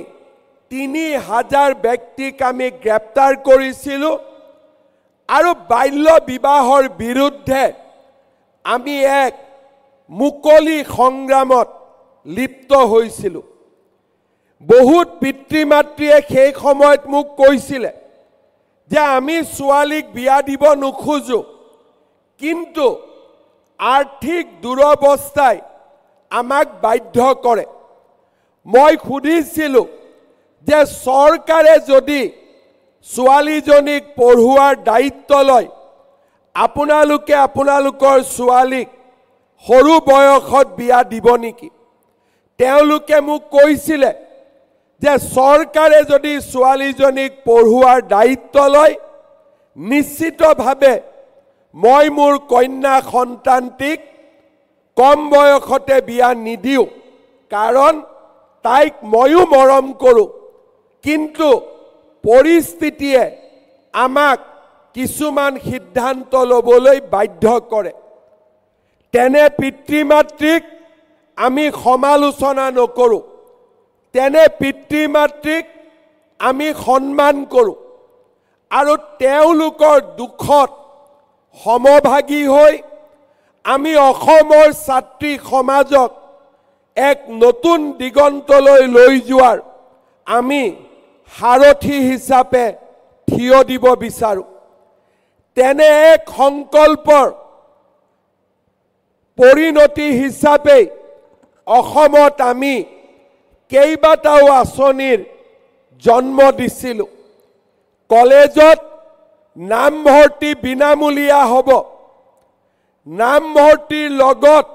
3,000 ব্যক্তিক আমি গ্ৰেপ্তাৰ কৰিছিলোঁ আৰু বাল্য বিবাহৰ বিৰুদ্ধে আমি এক মুকলি সংগ্ৰামত লিপ্ত হৈছিলোঁ বহুত পিতৃ মাতৃয়ে সেই সময়ত মোক কৈছিলে যে আমি ছোৱালীক বিয়া দিব নোখোজো কিন্তু আৰ্থিক দুৰৱস্থাই আমাক বাধ্য কৰে মই সুধিছিলোঁ যে চৰকাৰে যদি ছোৱালীজনীক পঢ়ুৱাৰ দায়িত্ব লয় আপোনালোকে আপোনালোকৰ ছোৱালীক সৰু বয়সত বিয়া দিব নেকি তেওঁলোকে মোক কৈছিলে যে চৰকাৰে যদি ছোৱালীজনীক পঢ়ুৱাৰ দায়িত্ব লয় নিশ্চিতভাৱে মই মোৰ কন্যা সন্তানটিক কম বয়সতে বিয়া নিদিওঁ কাৰণ তাইক ময়ো মৰম কৰোঁ কিন্তু পৰিস্থিতিয়ে আমাক কিছুমান সিদ্ধান্ত ল'বলৈ বাধ্য কৰে তেনে পিতৃ মাতৃক আমি সমালোচনা নকৰোঁ তেনে পিতৃ মাতৃক আমি সন্মান কৰোঁ আৰু তেওঁলোকৰ দুখত সমভাগী হৈ আমি অসমৰ ছাত্ৰী সমাজক এক নতুন দিগন্তলৈ লৈ যোৱাৰ আমি সাৰথী হিচাপে থিয় দিব বিচাৰোঁ তেনে এক সংকল্পৰ পৰিণতি হিচাপে অসমত আমি কেইবাটাও আঁচনিৰ জন্ম দিছিলোঁ কলেজত নামভৰ্তি বিনামূলীয়া হ'ব নামভৰ্তিৰ লগত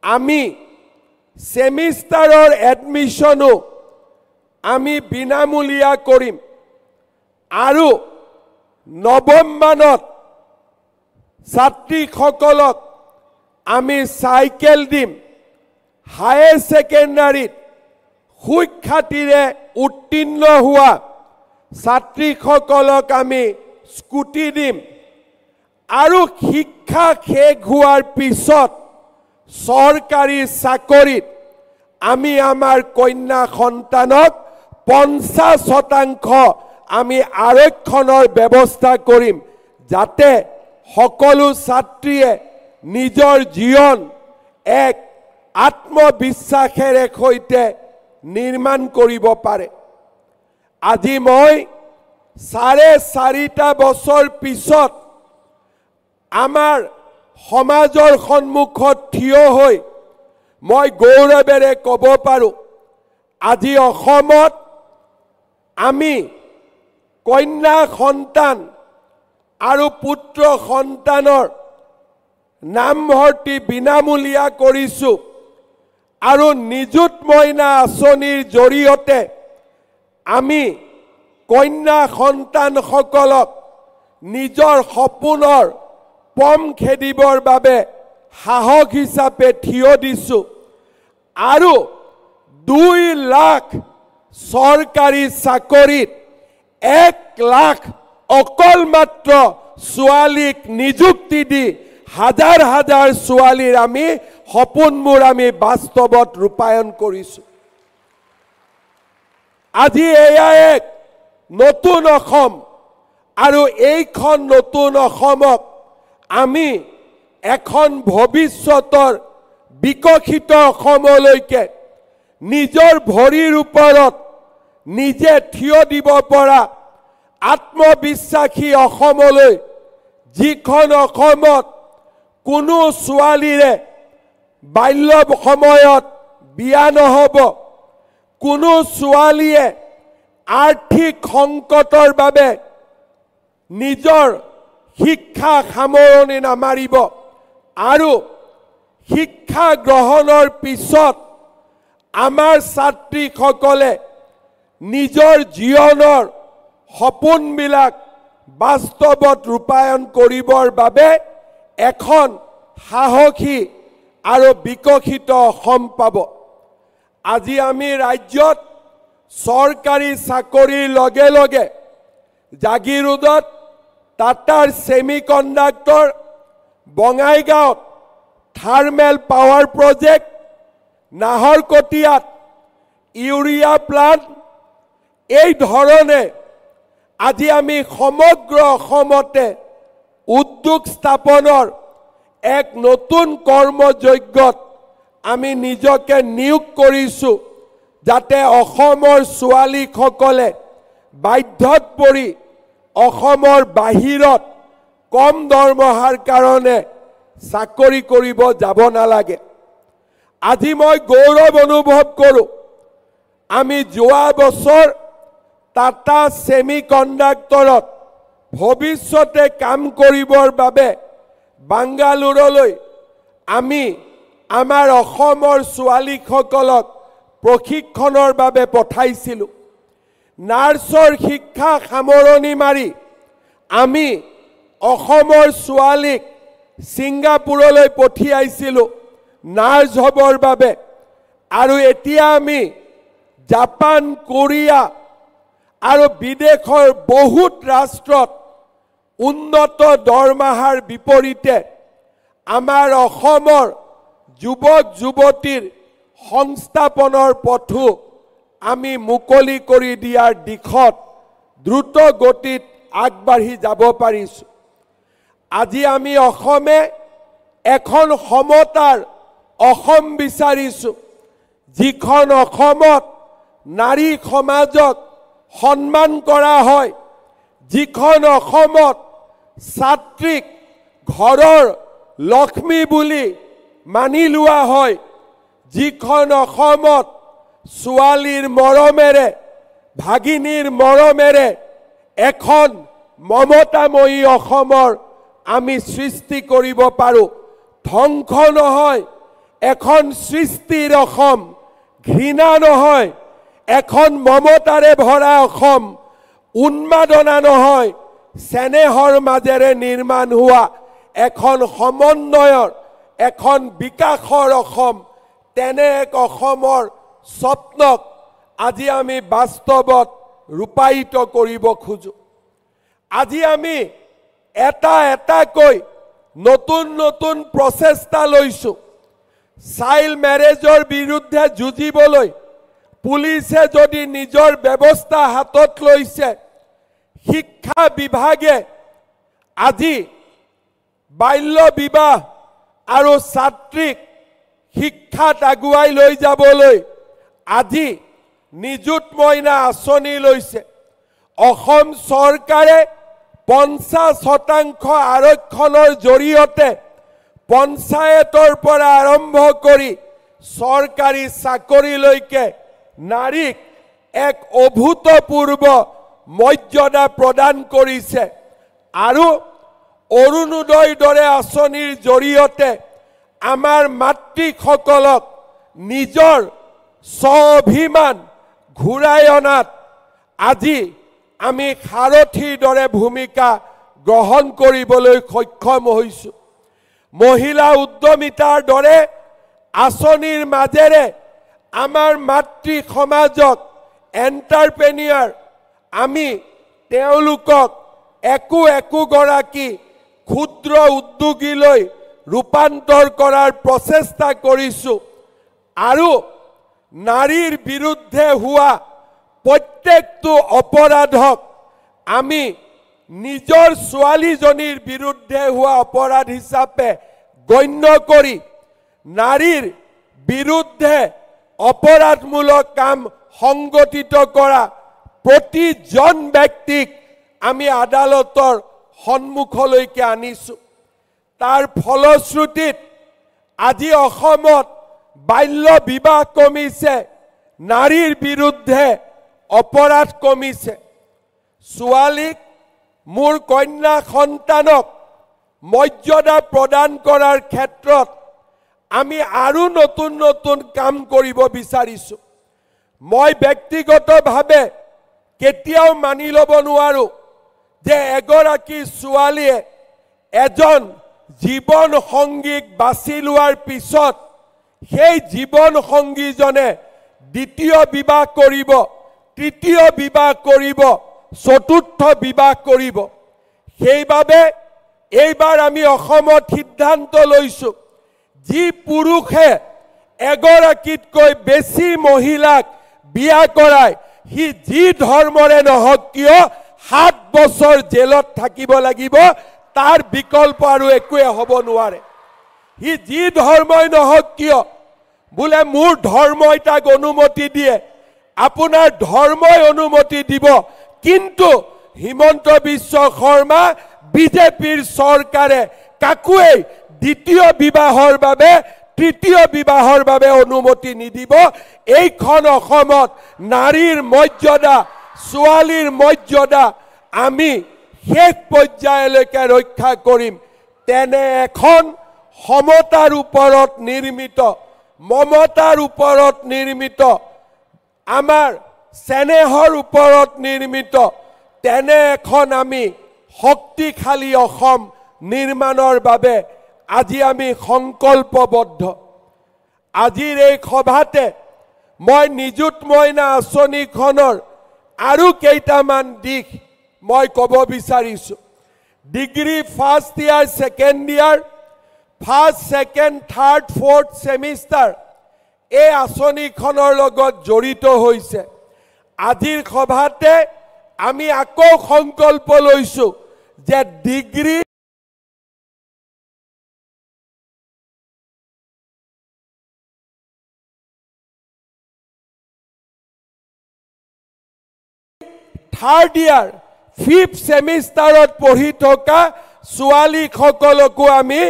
আমি সেমিষ্টাৰৰ এডমিশ্যনো আমি বিনামূলীয়া কৰিম আৰু নৱম মানত ছাত্ৰীসকলক আমি চাইকেল দিম হায়াৰ ছেকেণ্ডাৰীত সুখ্যাতিৰে উত্তীৰ্ণ হোৱা ছাত্ৰীসকলক আমি স্কুটি দিম আৰু শিক্ষা শেষ হোৱাৰ পিছত চৰকাৰী চাকৰিত আমি আমাৰ কন্যা সন্তানক 50% আমি আৰক্ষণৰ ব্যৱস্থা কৰিম যাতে সকলো ছাত্ৰীয়ে নিজৰ জীৱন এক আত্মবিশ্বাসেৰে সৈতে নিৰ্মাণ কৰিব পাৰে আজি মই 4.5 বছৰ পিছত আমাৰ সমাজৰ সন্মুখত থিয় হৈ মই গৌৰৱেৰে ক'ব পাৰোঁ আজি অসমত আমি কন্যা সন্তান আৰু পুত্ৰ সন্তানৰ নামভৰ্তি বিনামূলীয়া কৰিছোঁ আৰু নিযুত মইনা আঁচনিৰ জৰিয়তে আমি কন্যা সন্তানসকলক নিজৰ সপোনৰ পম খেদিবৰ বাবে সাহস হিচাপে থিয় দিছোঁ আৰু 2 লাখ চৰকাৰী চাকৰিত 1 লাখ অকল মাত্ৰ ছোৱালীক নিযুক্তি দি হাজাৰ হাজাৰ ছোৱালীৰ আমি সপোনবোৰ আমি বাস্তৱত ৰূপায়ণ কৰিছোঁ আজি এয়া এক নতুন অসম আৰু এইখন নতুন অসমক আমি এখন ভৱিষ্যতৰ বিকশিত অসমলৈকে নিজৰ ভৰিৰ ওপৰত নিজে থিয় দিব পৰা আত্মবিশ্বাসী অসমলৈ যিখন অসমত কোনো ছোৱালীৰে বাল্য সময়ত বিয়া নহ'ব কোনো ছোৱালীয়ে আৰ্থিক সংকটৰ বাবে নিজৰ শিক্ষা সামৰণি নামাৰিব আৰু শিক্ষা গ্ৰহণৰ পিছত আমাৰ ছাত্ৰীসকলে নিজৰ জীৱনৰ সপোনবিলাক বাস্তৱত ৰূপায়ণ কৰিবৰ বাবে এখন সাহসী আৰু বিকশিত অসম পাব আজি আমি ৰাজ্যত চৰকাৰী চাকৰিৰ লগে লগে জাগিৰোডত টাটাৰ ছেমিকণ্ডাক্টৰ বঙাইগাঁৱত থাৰ্মেল পাৱাৰ প্ৰজেক্ট নাহৰকটীয়াত ইউৰিয়া প্লাণ্ট এই ধৰণে আজি আমি সমগ্ৰ অসমতে উদ্যোগ স্থাপনৰ এক নতুন কৰ্মযজ্ঞত আমি নিজকে নিয়োগ কৰিছোঁ যাতে অসমৰ ছোৱালীসকলে বাধ্যত পৰি অসমৰ বাহিৰত কম দৰমহাৰ কাৰণে চাকৰি কৰিব যাব নালাগে আজি মই গৌৰৱ অনুভৱ কৰোঁ আমি যোৱা বছৰ টাটা সেমিকণ্ডাক্টৰত ভৱিষ্যতে কাম কৰিবৰ বাবে বাংগালুৰুলৈ আমি আমাৰ অসমৰ ছোৱালীসকলক প্ৰশিক্ষণৰ বাবে পঠাইছিলোঁ নাৰ্ছৰ শিক্ষা সামৰণি মাৰি আমি অসমৰ ছোৱালীক ছিংগাপুৰলৈ পঠিয়াইছিলোঁ নাৰ্ছ হ'বৰ বাবে আৰু এতিয়া আমি জাপান কোৰিয়া আৰু বিদেশৰ বহুত ৰাষ্ট্ৰত উন্নত দৰমহাৰ বিপৰীতে আমাৰ অসমৰ যুৱক যুৱতীৰ সংস্থাপনৰ পথো আমি মুকলি কৰি দিয়াৰ দিশত দ্ৰুত গতিত আগবাঢ়ি যাব পাৰিছোঁ আজি আমি অসমে এখন সমতাৰ অসম বিচাৰিছোঁ যিখন অসমত নাৰী সমাজক সন্মান কৰা হয় যিখন অসমত ছাত্ৰীক ঘৰৰ লক্ষ্মী বুলি মানি লোৱা হয় যিখন অসমত ছোৱালীৰ মৰমেৰে ভাগিনীৰ মৰমেৰে এখন মমতাময়ী অসমৰ আমি সৃষ্টি কৰিব পাৰোঁ ধ্বংস নহয় এখন সৃষ্টিৰ অসম ঘৃণা নহয় এখন মমতাৰে ভৰা অসম উন্মাদনা নহয় স্নেহৰ মাজেৰে নিৰ্মাণ হোৱা এখন সমন্বয়ৰ এখন বিকাশৰ অসম তেনে এক অসমৰ স্বপ্নক আজি আমি বাস্তৱত ৰূপায়িত কৰিব খোজোঁ আজি আমি এটা এটাকৈ নতুন নতুন প্ৰচেষ্টা লৈছোঁ চাইল্ড মেৰেজৰ বিৰুদ্ধে যুঁজিবলৈ পুলিচে যদি নিজৰ ব্যৱস্থা হাতত লৈছে শিক্ষা বিভাগে আজি বাল্য বিবাহ আৰু ছাত্ৰীক শিক্ষাত আগুৱাই লৈ যাবলৈ আজি নিযুত মইনা আঁচনি লৈছে অসম চৰকাৰে 50% আৰক্ষণৰ জৰিয়তে পঞ্চায়তৰ পৰা আৰম্ভ কৰি চৰকাৰী চাকৰিলৈকে নাৰীক এক অভূতপূৰ্ব মৰ্যাদা প্ৰদান কৰিছে আৰু অৰুণোদয়ৰ দৰে আঁচনিৰ জৰিয়তে আমাৰ মাতৃসকলক নিজৰ স্বাভিমান ঘূৰাই অনাত আজি আমি সাৰথীৰ দৰে ভূমিকা গ্ৰহণ কৰিবলৈ সক্ষম হৈছোঁ মহিলা উদ্যমিতাৰ দৰে আঁচনিৰ মাজেৰে আমাৰ মাতৃ সমাজক এণ্টাৰপ্ৰেনিয়ৰ আমি তেওঁলোকক একোগৰাকী ক্ষুদ্ৰ উদ্যোগীলৈ ৰূপান্তৰ কৰাৰ প্ৰচেষ্টা কৰিছোঁ আৰু নাৰীৰ বিৰুদ্ধে হোৱা প্ৰত্যেকটো অপৰাধক আমি নিজৰ ছোৱালীজনীৰ বিৰুদ্ধে হোৱা অপৰাধ হিচাপে গণ্য কৰি নাৰীৰ বিৰুদ্ধে অপৰাধমূলক কাম সংগঠিত কৰা প্ৰতিজন ব্যক্তিক আমি আদালতৰ সন্মুখলৈকে আনিছোঁ তাৰ ফলশ্ৰুতিত আজি অসমত বাল্য বিবাহ কমিছে নাৰীৰ বিৰুদ্ধে অপৰাধ কমিছে ছোৱালীক মোৰ কন্যা সন্তানক মৰ্যাদা প্ৰদান কৰাৰ ক্ষেত্ৰত আমি আৰু নতুন নতুন কাম কৰিব বিচাৰিছোঁ মই ব্যক্তিগতভাৱে কেতিয়াও মানি ল'ব নোৱাৰোঁ যে এগৰাকী ছোৱালীয়ে এজন জীৱন সংগীক বাছি লোৱাৰ পিছত সেই জীৱন সংগীজনে দ্বিতীয় বিবাহ কৰিব তৃতীয় বিবাহ কৰিব চতুৰ্থ বিবাহ কৰিব সেইবাবে এইবাৰ আমি অসমত সিদ্ধান্ত লৈছোঁ যি পুৰুষে এগৰাকীতকৈ বেছি মহিলাক বিয়া কৰায় সি যি ধৰ্মৰে নহওক কিয় 7 বছৰ জেলত থাকিব লাগিব তাৰ বিকল্প আৰু একোৱে হ'ব নোৱাৰে সি যি ধৰ্মই নহওক কিয় বোলে মোৰ ধৰ্মই তাক অনুমতি দিয়ে আপোনাৰ ধৰ্মই অনুমতি দিব কিন্তু হিমন্ত বিশ্ব শৰ্মা বিজেপিৰ চৰকাৰে কাকোৱেই দ্বিতীয় বিবাহৰ বাবে তৃতীয় বিবাহৰ বাবে অনুমতি নিদিব এইখন অসমত নাৰীৰ মৰ্যাদা ছোৱালীৰ মৰ্যাদা আমি শেষ পৰ্যায়লৈকে ৰক্ষা কৰিম তেনে এখন সমতাৰ ওপৰত নিৰ্মিত মমতাৰ ওপৰত নিৰ্মিত আমাৰ স্নেহৰ ওপৰত নিৰ্মিত তেনে এখন আমি শক্তিশালী অসম নিৰ্মাণৰ বাবে আজি আমি সংকল্পবদ্ধ আজিৰ এই সভাতে মই নিযুত মইনা আঁচনিখনৰ আৰু কেইটামান দিশ মই ক'ব বিচাৰিছোঁ degree first year second year first second third fourth semester এই আঁচনিখনৰ লগত জড়িত হৈছে আজিৰ সভাতে আমি আকৌ সংকল্প লৈছোঁ যে ডিগ্ৰী থাৰ্ড ইয়াৰ ফিফ্থ ছেমিষ্টাৰত পঢ়ি থকা ছোৱালীসকলকো আমি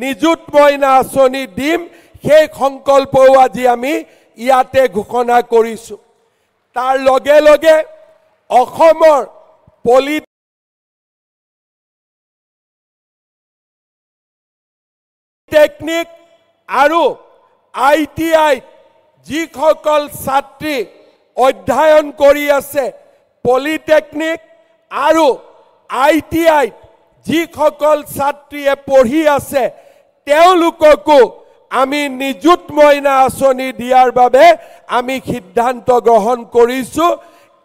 নিযুত মইনা আঁচনি দিম সেই সংকল্পও আজি আমি ইয়াতে ঘোষণা কৰিছোঁ তাৰ লগে লগে অসমৰ পলিটেকনিক আৰু ITI যিসকল ছাত্ৰী অধ্যয়ন কৰি আছে পলিটেকনিক আৰু ITI যিসকল ছাত্ৰীয়ে পঢ়ি আছে তেওঁলোককো আমি নিযুত মইনা আঁচনি দিয়াৰ বাবে আমি সিদ্ধান্ত গ্ৰহণ কৰিছোঁ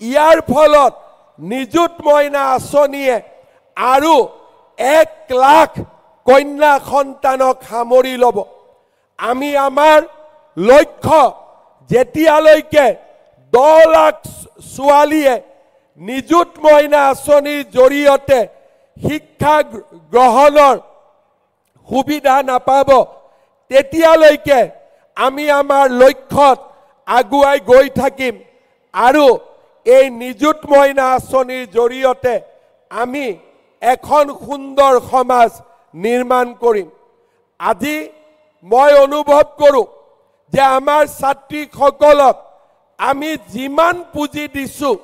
ইয়াৰ ফলত নিযুত মইনা আঁচনিয়ে আৰু 1 লাখ কন্যা সন্তানক সামৰি ল'ব আমি আমাৰ লক্ষ্য যেতিয়ালৈকে 10 লাখ ছোৱালীয়ে নিযুত মইনা আঁচনিৰ জৰিয়তে শিক্ষা গ্ৰহণৰ সুবিধা নাপাব তেতিয়ালৈকে আমি আমাৰ লক্ষ্যত আগুৱাই গৈ থাকিম আৰু এই নিযুত মইনা আঁচনিৰ জৰিয়তে আমি এখন সুন্দৰ সমাজ নিৰ্মাণ কৰিম আজি মই অনুভৱ কৰোঁ যে আমাৰ ছাত্ৰীসকলক আমি যিমান পুঁজি দিছোঁ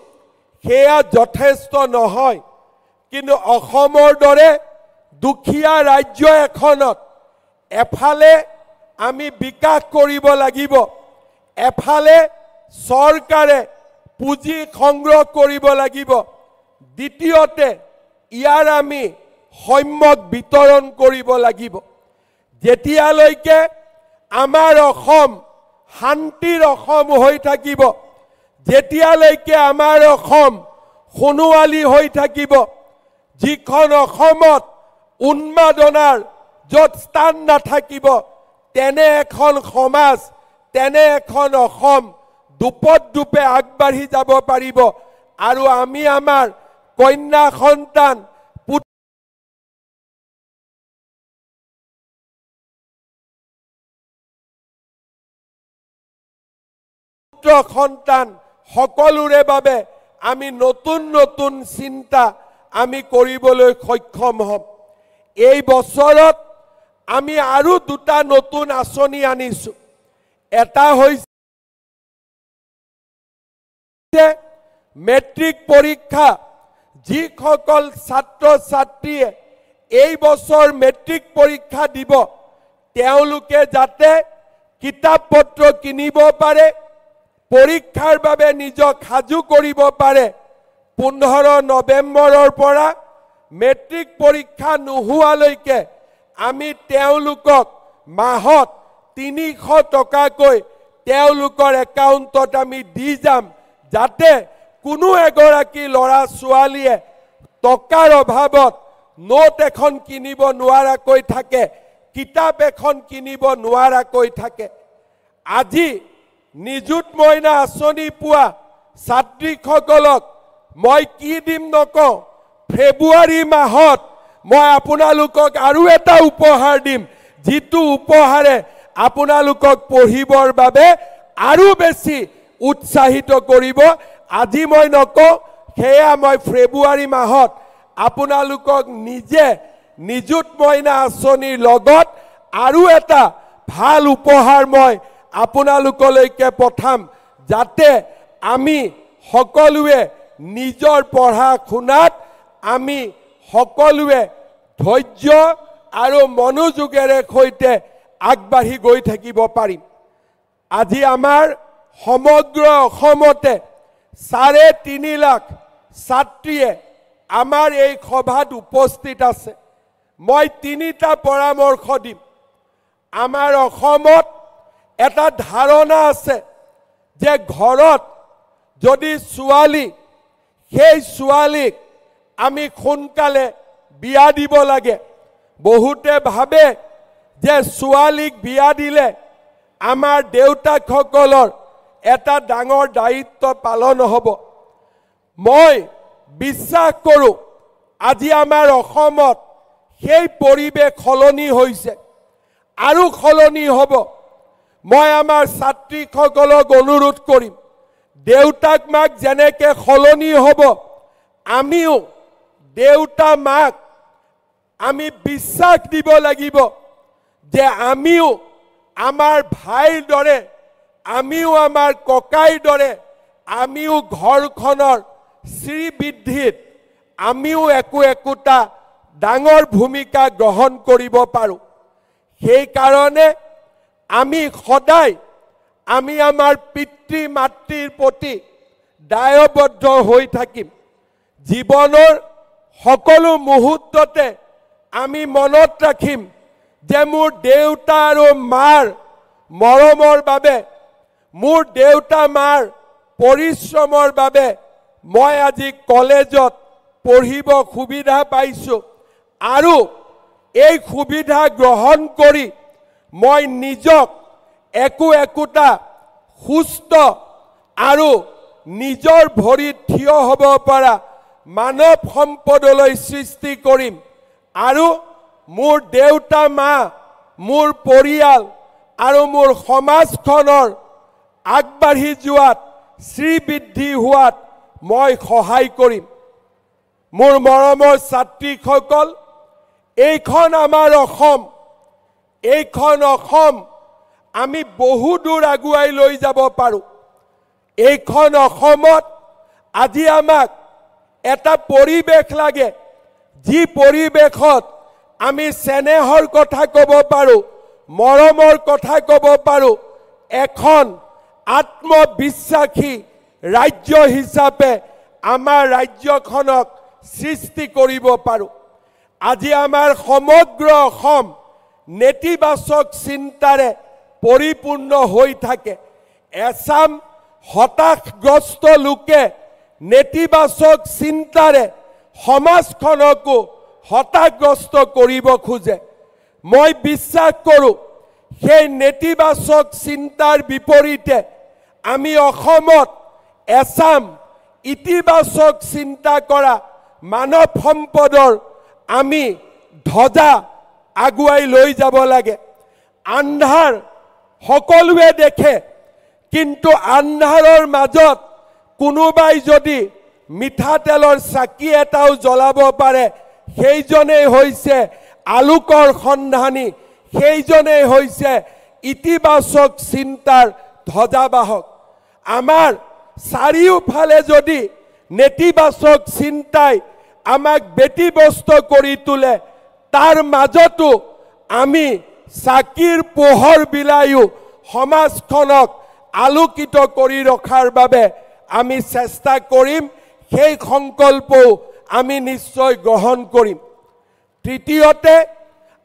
সেয়া যথেষ্ট নহয় কিন্তু অসমৰ দৰে দুখীয়া ৰাজ্য এখনত এফালে আমি বিকাশ কৰিব লাগিব এফালে চৰকাৰে পুঁজি সংগ্ৰহ কৰিব লাগিব দ্বিতীয়তে ইয়াৰ আমি সম্যক বিতৰণ কৰিব লাগিব যেতিয়ালৈকে আমাৰ অসম শান্তিৰ অসম হৈ থাকিব যেতিয়ালৈকে আমাৰ অসম সোণোৱালী হৈ থাকিব যিখন অসমত উন্মাদনাৰ য'ত স্থান নাথাকিব তেনে এখন সমাজ তেনে এখন অসম দুপদূপে আগবাঢ়ি যাব পাৰিব আৰু আমি আমাৰ কন্যা সন্তান পুত্ৰ সন্তান সকলোৰে বাবে আমি নতুন নতুন চিন্তা আমি কৰিবলৈ সক্ষম হ'ম এই বছৰত আমি আৰু দুটা নতুন আঁচনি আনিছোঁ এটা হৈছে মেট্ৰিক পৰীক্ষা যিসকল ছাত্ৰ ছাত্ৰীয়ে এই বছৰ মেট্ৰিক পৰীক্ষা দিব তেওঁলোকে যাতে কিতাপ পত্ৰ কিনিব পাৰে পৰীক্ষাৰ বাবে নিজক সাজু কৰিব পাৰে 15 নৱেম্বৰৰ পৰা মেট্ৰিক পৰীক্ষা নোহোৱালৈকে আমি তেওঁলোকক মাহত 300 টকাকৈ তেওঁলোকৰ একাউণ্টত আমি দি যাম যাতে কোনো এগৰাকী ল'ৰা ছোৱালীয়ে টকাৰ অভাৱত নোট এখন কিনিব নোৱাৰাকৈ থাকে কিতাপ এখন কিনিব নোৱাৰাকৈ থাকে আজি নিযুত মইনা আঁচনি পোৱা ছাত্ৰীসকলক মই কি দিম নকওঁ ফেব্ৰুৱাৰী মাহত মই আপোনালোকক আৰু এটা উপহাৰ দিম যিটো উপহাৰে আপোনালোকক পঢ়িবৰ বাবে আৰু বেছি উৎসাহিত কৰিব আজি মই নকওঁ সেয়া মই ফেব্ৰুৱাৰী মাহত আপোনালোকক নিজে নিযুত মইনা আঁচনিৰ লগত আৰু এটা ভাল উপহাৰ মই আপোনালোকলৈকে পঠাম যাতে আমি সকলোৱে নিজৰ পঢ়া শুনাত আমি সকলোৱে ধৈৰ্য আৰু মনোযোগেৰে সৈতে আগবাঢ়ি গৈ থাকিব পাৰিম আজি আমাৰ সমগ্ৰ অসমতে 3.5 লাখ ছাত্ৰীয়ে আমাৰ এই সভাত উপস্থিত আছে মই 3টা পৰামৰ্শ দিম আমাৰ অসমত এটা ধাৰণা আছে যে ঘৰত যদি ছোৱালী সেই ছোৱালীক আমি সোনকালে বিয়া দিব লাগে বহুতে ভাবে যে ছোৱালীক বিয়া দিলে আমাৰ দেউতাকসকলৰ এটা ডাঙৰ দায়িত্ব পালন হ'ব মই বিশ্বাস কৰোঁ আজি আমাৰ অসমত সেই পৰিৱেশ সলনি হৈছে আৰু সলনি হ'ব মই আমাৰ ছাত্ৰীসকলক অনুৰোধ কৰিম দেউতাক মাক যেনেকৈ সলনি হ'ব আমিও দেউতা মাক আমি বিশ্বাস দিব লাগিব যে আমিও আমাৰ ভাইৰ দৰে আমিও আমাৰ ককাইৰ দৰে আমিও ঘৰখনৰ শ্ৰীবৃদ্ধিত আমিও একোটা ডাঙৰ ভূমিকা গ্ৰহণ কৰিব পাৰোঁ সেই কাৰণে আমি সদায় আমি আমাৰ পিতৃ মাতৃৰ প্ৰতি দায়বদ্ধ হৈ থাকিম জীৱনৰ সকলো মুহূৰ্ততে আমি মনত ৰাখিম যে মোৰ দেউতা আৰু মাৰ মৰমৰ বাবে মোৰ দেউতা মাৰ পৰিশ্ৰমৰ বাবে মই আজি কলেজত পঢ়িব সুবিধা পাইছোঁ আৰু এই সুবিধা গ্ৰহণ কৰি মই নিজক একোটা সুস্থ আৰু নিজৰ ভৰিত থিয় হ'ব পৰা মানৱ সম্পদলৈ সৃষ্টি কৰিম আৰু মোৰ দেউতা মা মোৰ পৰিয়াল আৰু মোৰ সমাজখনৰ আগবাঢ়ি যোৱাত শ্ৰীবৃদ্ধি হোৱাত মই সহায় কৰিম মোৰ মৰমৰ ছাত্ৰীসকল এইখন আমাৰ অসম এইখন অসম আমি বহু দূৰ আগুৱাই লৈ যাব পাৰোঁ এইখন অসমত আজি আমাক এটা পৰিৱেশ লাগে যি পৰিৱেশত আমি স্নেহৰ কথা ক'ব পাৰোঁ মৰমৰ কথা ক'ব পাৰোঁ এখন আত্মবিশ্বাসী ৰাজ্য হিচাপে আমাৰ ৰাজ্যখনক সৃষ্টি কৰিব পাৰোঁ আজি আমাৰ সমগ্ৰ অসম নেতিবাচক চিন্তাৰে পৰিপূৰ্ণ হৈ থাকে এছাম হতাশগ্ৰস্ত লোকে নেতিবাচক চিন্তাৰে সমাজখনকো হতাশগ্ৰস্ত কৰিব খোজে মই বিশ্বাস কৰোঁ সেই নেতিবাচক চিন্তাৰ বিপৰীতে আমি অসমত এছাম ইতিবাচক চিন্তা কৰা মানৱ সম্পদৰ আমি ধ্বজা আগুৱাই লৈ যাব লাগে আন্ধাৰ সকলোৱে দেখে কিন্তু আন্ধাৰৰ মাজত কোনোবাই যদি মিঠাতেলৰ চাকি এটাও জ্বলাব পাৰে সেইজনেই হৈছে আলোকৰ সন্ধানী সেইজনেই হৈছে ইতিবাচক চিন্তাৰ ধ্বজাবাহক আমাৰ চাৰিওফালে যদি নেতিবাচক চিন্তাই আমাক ব্যতিব্যস্ত কৰি তোলে তাৰ মাজতো আমি চাকিৰ পোহৰ বিলায়ো সমাজখনক আলোকিত কৰি ৰখাৰ বাবে আমি চেষ্টা কৰিম সেই সংকল্পও আমি নিশ্চয় গ্ৰহণ কৰিম তৃতীয়তে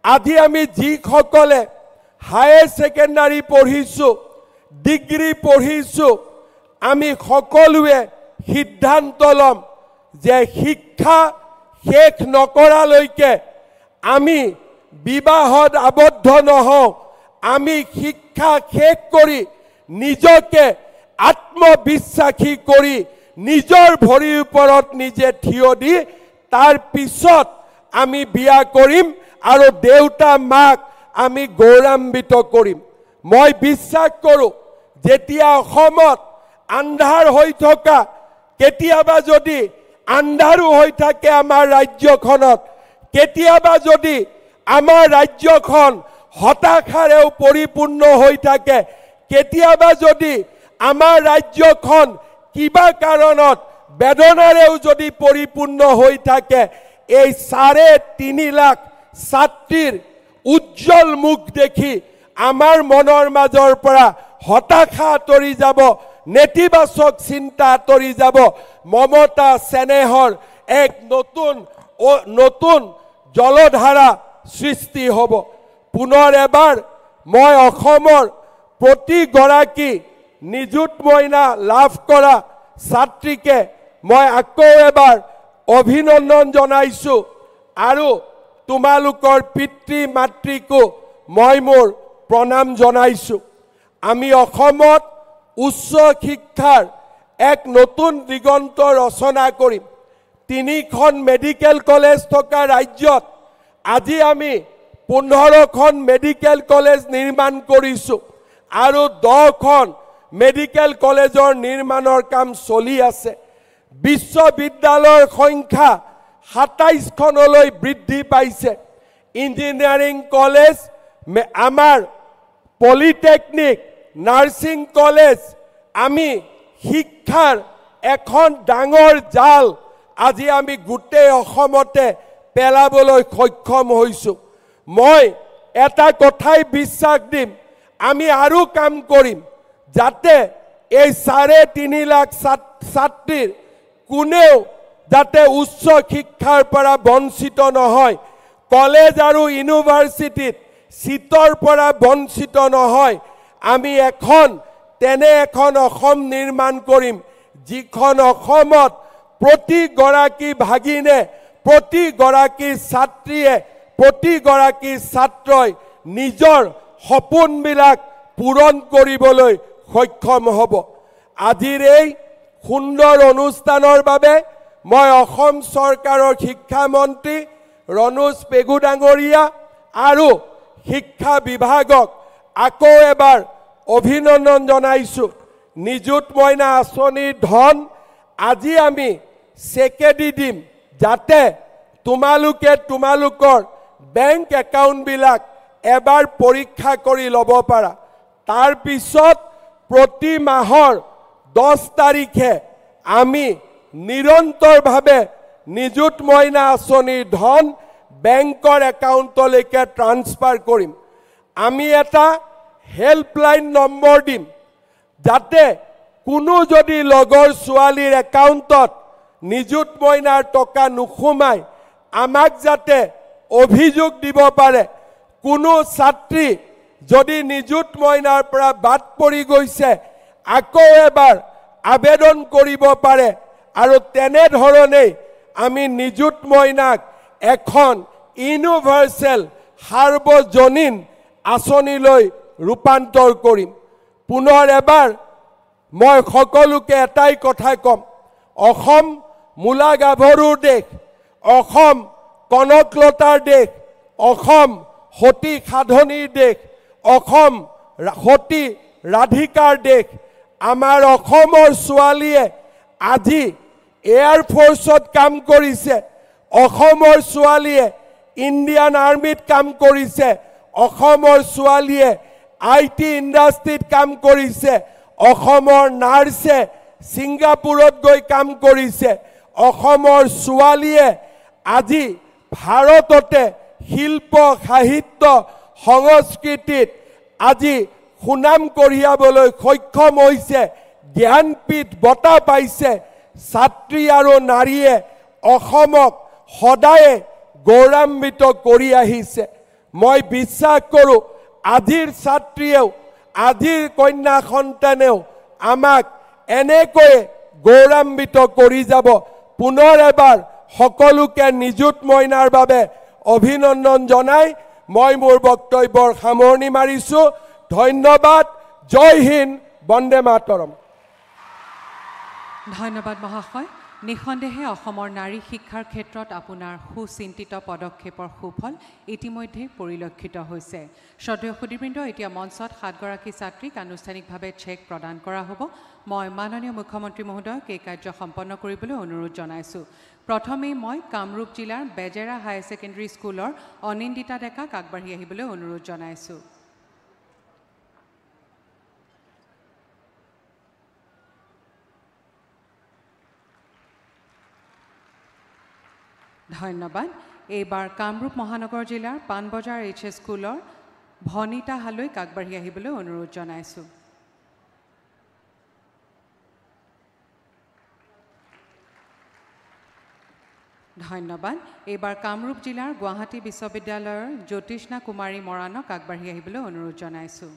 আজি আমি যিসকলে হায়াৰ ছেকেণ্ডাৰী পঢ়িছোঁ ডিগ্ৰী পঢ়িছোঁ আমি সকলোৱে সিদ্ধান্ত ল'ম যে শিক্ষা শেষ নকৰালৈকে আমি বিবাহত আবদ্ধ নহওঁ আমি শিক্ষা শেষ কৰি নিজকে আত্মবিশ্বাসী কৰি নিজৰ ভৰিৰ ওপৰত নিজে থিয় দি তাৰ পিছত আমি বিয়া কৰিম আৰু দেউতা মাক আমি গৌৰৱান্বিত কৰিম মই বিশ্বাস কৰোঁ যেতিয়া অসমত আন্ধাৰ হৈ থকা কেতিয়াবা যদি আন্ধাৰো হৈ থাকে আমাৰ ৰাজ্যখনত কেতিয়াবা যদি আমাৰ ৰাজ্যখন হতাশাৰেও পৰিপূৰ্ণ হৈ থাকে কেতিয়াবা যদি আমাৰ ৰাজ্যখন কিবা কাৰণত বেদনাৰেও যদি পৰিপূৰ্ণ হৈ থাকে এই 3.5 লাখ ছাত্ৰীৰ উজ্জ্বল মুখ দেখি আমাৰ মনৰ মাজৰ পৰা হতাশা আঁতৰি যাব নেতিবাচক চিন্তা আঁতৰি যাব মমতা স্নেহৰ এক নতুন জলধাৰা সৃষ্টি হ'ব পুনৰ এবাৰ মই অসমৰ প্ৰতিগৰাকী নিযুত মইনা লাভ কৰা ছাত্ৰীকে মই আকৌ এবাৰ অভিনন্দন জনাইছো আৰু তোমালোকৰ পিতৃ মাতৃকো মই মোৰ প্ৰণাম জনাইছো আমি অসমত উচ্চ শিক্ষাৰ এক নতুন দিগন্ত ৰচনা কৰিম 3খন মেডিকেল কলেজ থকা ৰাজ্যত আজি আমি 15খন মেডিকেল কলেজ নিৰ্মাণ কৰিছো আৰু 10খন মেডিকেল কলেজৰ নিৰ্মাণৰ কাম চলি আছে বিশ্ববিদ্যালয়ৰ সংখ্যা 27খনলৈ বৃদ্ধি পাইছে ইঞ্জিনিয়াৰিং কলেজ আমাৰ পলিটেকনিক নাৰ্ছিং কলেজ আমি শিক্ষাৰ এখন ডাঙৰ জাল আজি আমি গোটেই অসমতে পেলাবলৈ সক্ষম হৈছো মই এটা কথাই বিশ্বাস দিম আমি আৰু কাম কৰিম যাতে এই 3.5 লাখ ছাত্ৰীৰ কোনেও যাতে উচ্চ শিক্ষাৰ পৰা বঞ্চিত নহয় কলেজ আৰু ইউনিভাৰ্চিটিত সিটৰ পৰা বঞ্চিত নহয় আমি তেনে এখন অসম নিৰ্মাণ কৰিম যিখন অসমত প্ৰতিগৰাকী ভাগিনে প্ৰতিগৰাকী ছাত্ৰীয়ে প্ৰতিগৰাকী ছাত্ৰই নিজৰ সপোনবিলাক পূৰণ কৰিবলৈ সক্ষম হ'ব আজিৰ এই সুন্দৰ অনুষ্ঠানৰ বাবে মই অসম চৰকাৰৰ শিক্ষা মন্ত্ৰী ৰণোজ পেগু ডাঙৰীয়া আৰু শিক্ষা বিভাগক আকৌ এবাৰ অভিনন্দন জনাইছো নিযুত মইনা আঁচনিৰ ধন আজি আমি চেকে দি দিম যাতে তোমালোকৰ বেংক একাউণ্টবিলাক এবাৰ পৰীক্ষা কৰি ল'ব পাৰা তাৰ পিছত প্ৰতি মাহৰ 10 তাৰিখে আমি নিৰন্তৰভাৱে নিযুত মইনা আঁচনিৰ ধন বেংকৰ একাউণ্টলৈকে ট্ৰান্সফাৰ কৰিম আমি এটা হেল্পলাইন নম্বৰ দিম যাতে কোনো যদি লগৰ ছোৱালীৰ একাউণ্টত নিযুত মইনাৰ টকা নুসুমায় আমাক যাতে অভিযোগ দিব পাৰে কোনো ছাত্ৰী যদি নিযুত মইনাৰ পৰা বাদ পৰি গৈছে আকৌ এবাৰ আবেদন কৰিব পাৰে আৰু তেনে ধৰণেই আমি নিযুত মইনাক এখন ইউনিভাৰ্সেল সাৰ্বজনীন আঁচনিলৈ ৰূপান্তৰ কৰিম পুনৰ এবাৰ মই সকলোকে এটাই কথা কম অসম মূলা গাভৰুৰ দেশ অসম কনকলতাৰ দেশ অসম সতী সাধনীৰ দেশ অসম সতী ৰাধিকাৰ দেশ আমাৰ অসমৰ ছোৱালীয়ে আজি এয়াৰ ফোৰ্সত কাম কৰিছে অসমৰ ছোৱালীয়ে ইণ্ডিয়ান আৰ্মিত কাম কৰিছে অসমৰ ছোৱালীয়ে আইটি ইণ্ডাষ্ট্ৰীত কাম কৰিছে অসমৰ নাৰ্ছে ছিংগাপুৰত গৈ কাম কৰিছে অসমৰ ছোৱালীয়ে আজি ভাৰততে শিল্প সাহিত্য সংস্কৃতিত আজি সুনাম কঢ়িয়াবলৈ সক্ষম হৈছে জ্ঞানপীঠ বঁটা পাইছে ছাত্ৰী আৰু নাৰীয়ে অসমক সদায় গৌৰৱান্বিত কৰি আহিছে মই বিশ্বাস কৰোঁ আজিৰ ছাত্ৰীয়েও আজিৰ কন্যা সন্তানেও আমাক এনেকৈ গৌৰৱান্বিত কৰি যাব পুনৰ এবাৰ সকলোকে নিযুত মইনাৰ বাবে অভিনন্দন জনাই মই মোৰ বক্তব্যৰ সামৰণি মাৰিছো ধন্যবাদ জয় হিন্দ বন্দে মাতৰম ধন্যবাদ মহাশয় নিঃসন্দেহে অসমৰ নাৰী শিক্ষাৰ ক্ষেত্ৰত আপোনাৰ সুচিন্তিত পদক্ষেপৰ সুফল ইতিমধ্যে পৰিলক্ষিত হৈছে। শ্ৰদ্ধেয় সুধীবৃন্দ, এতিয়া মঞ্চত 7 গৰাকী ছাত্ৰীক আনুষ্ঠানিকভাৱে চেক প্ৰদান কৰা হ'ব। মই মাননীয় মুখ্যমন্ত্ৰী মহোদয়ক এই কাৰ্য সম্পন্ন কৰিবলৈ অনুৰোধ জনাইছোঁ। প্ৰথমেই মই কামৰূপ জিলাৰ বেজেৰা হায়াৰ ছেকেণ্ডেৰী স্কুলৰ অনিন্দিতা ডেকাক আগবাঢ়ি আহিবলৈ অনুৰোধ জনাইছোঁ। ধন্যবাদ। এইবাৰ কামৰূপ মহানগৰ জিলাৰ পাণবজাৰ HS স্কুলৰ ভনিতা হালৈক আগবাঢ়ি আহিবলৈ অনুৰোধ জনাইছোঁ। ধন্যবাদ। এইবাৰ কামৰূপ জিলাৰ গুৱাহাটী বিশ্ববিদ্যালয়ৰ জ্যোতিষ্ণা কুমাৰী মৰাণক আগবাঢ়ি আহিবলৈ অনুৰোধ জনাইছোঁ।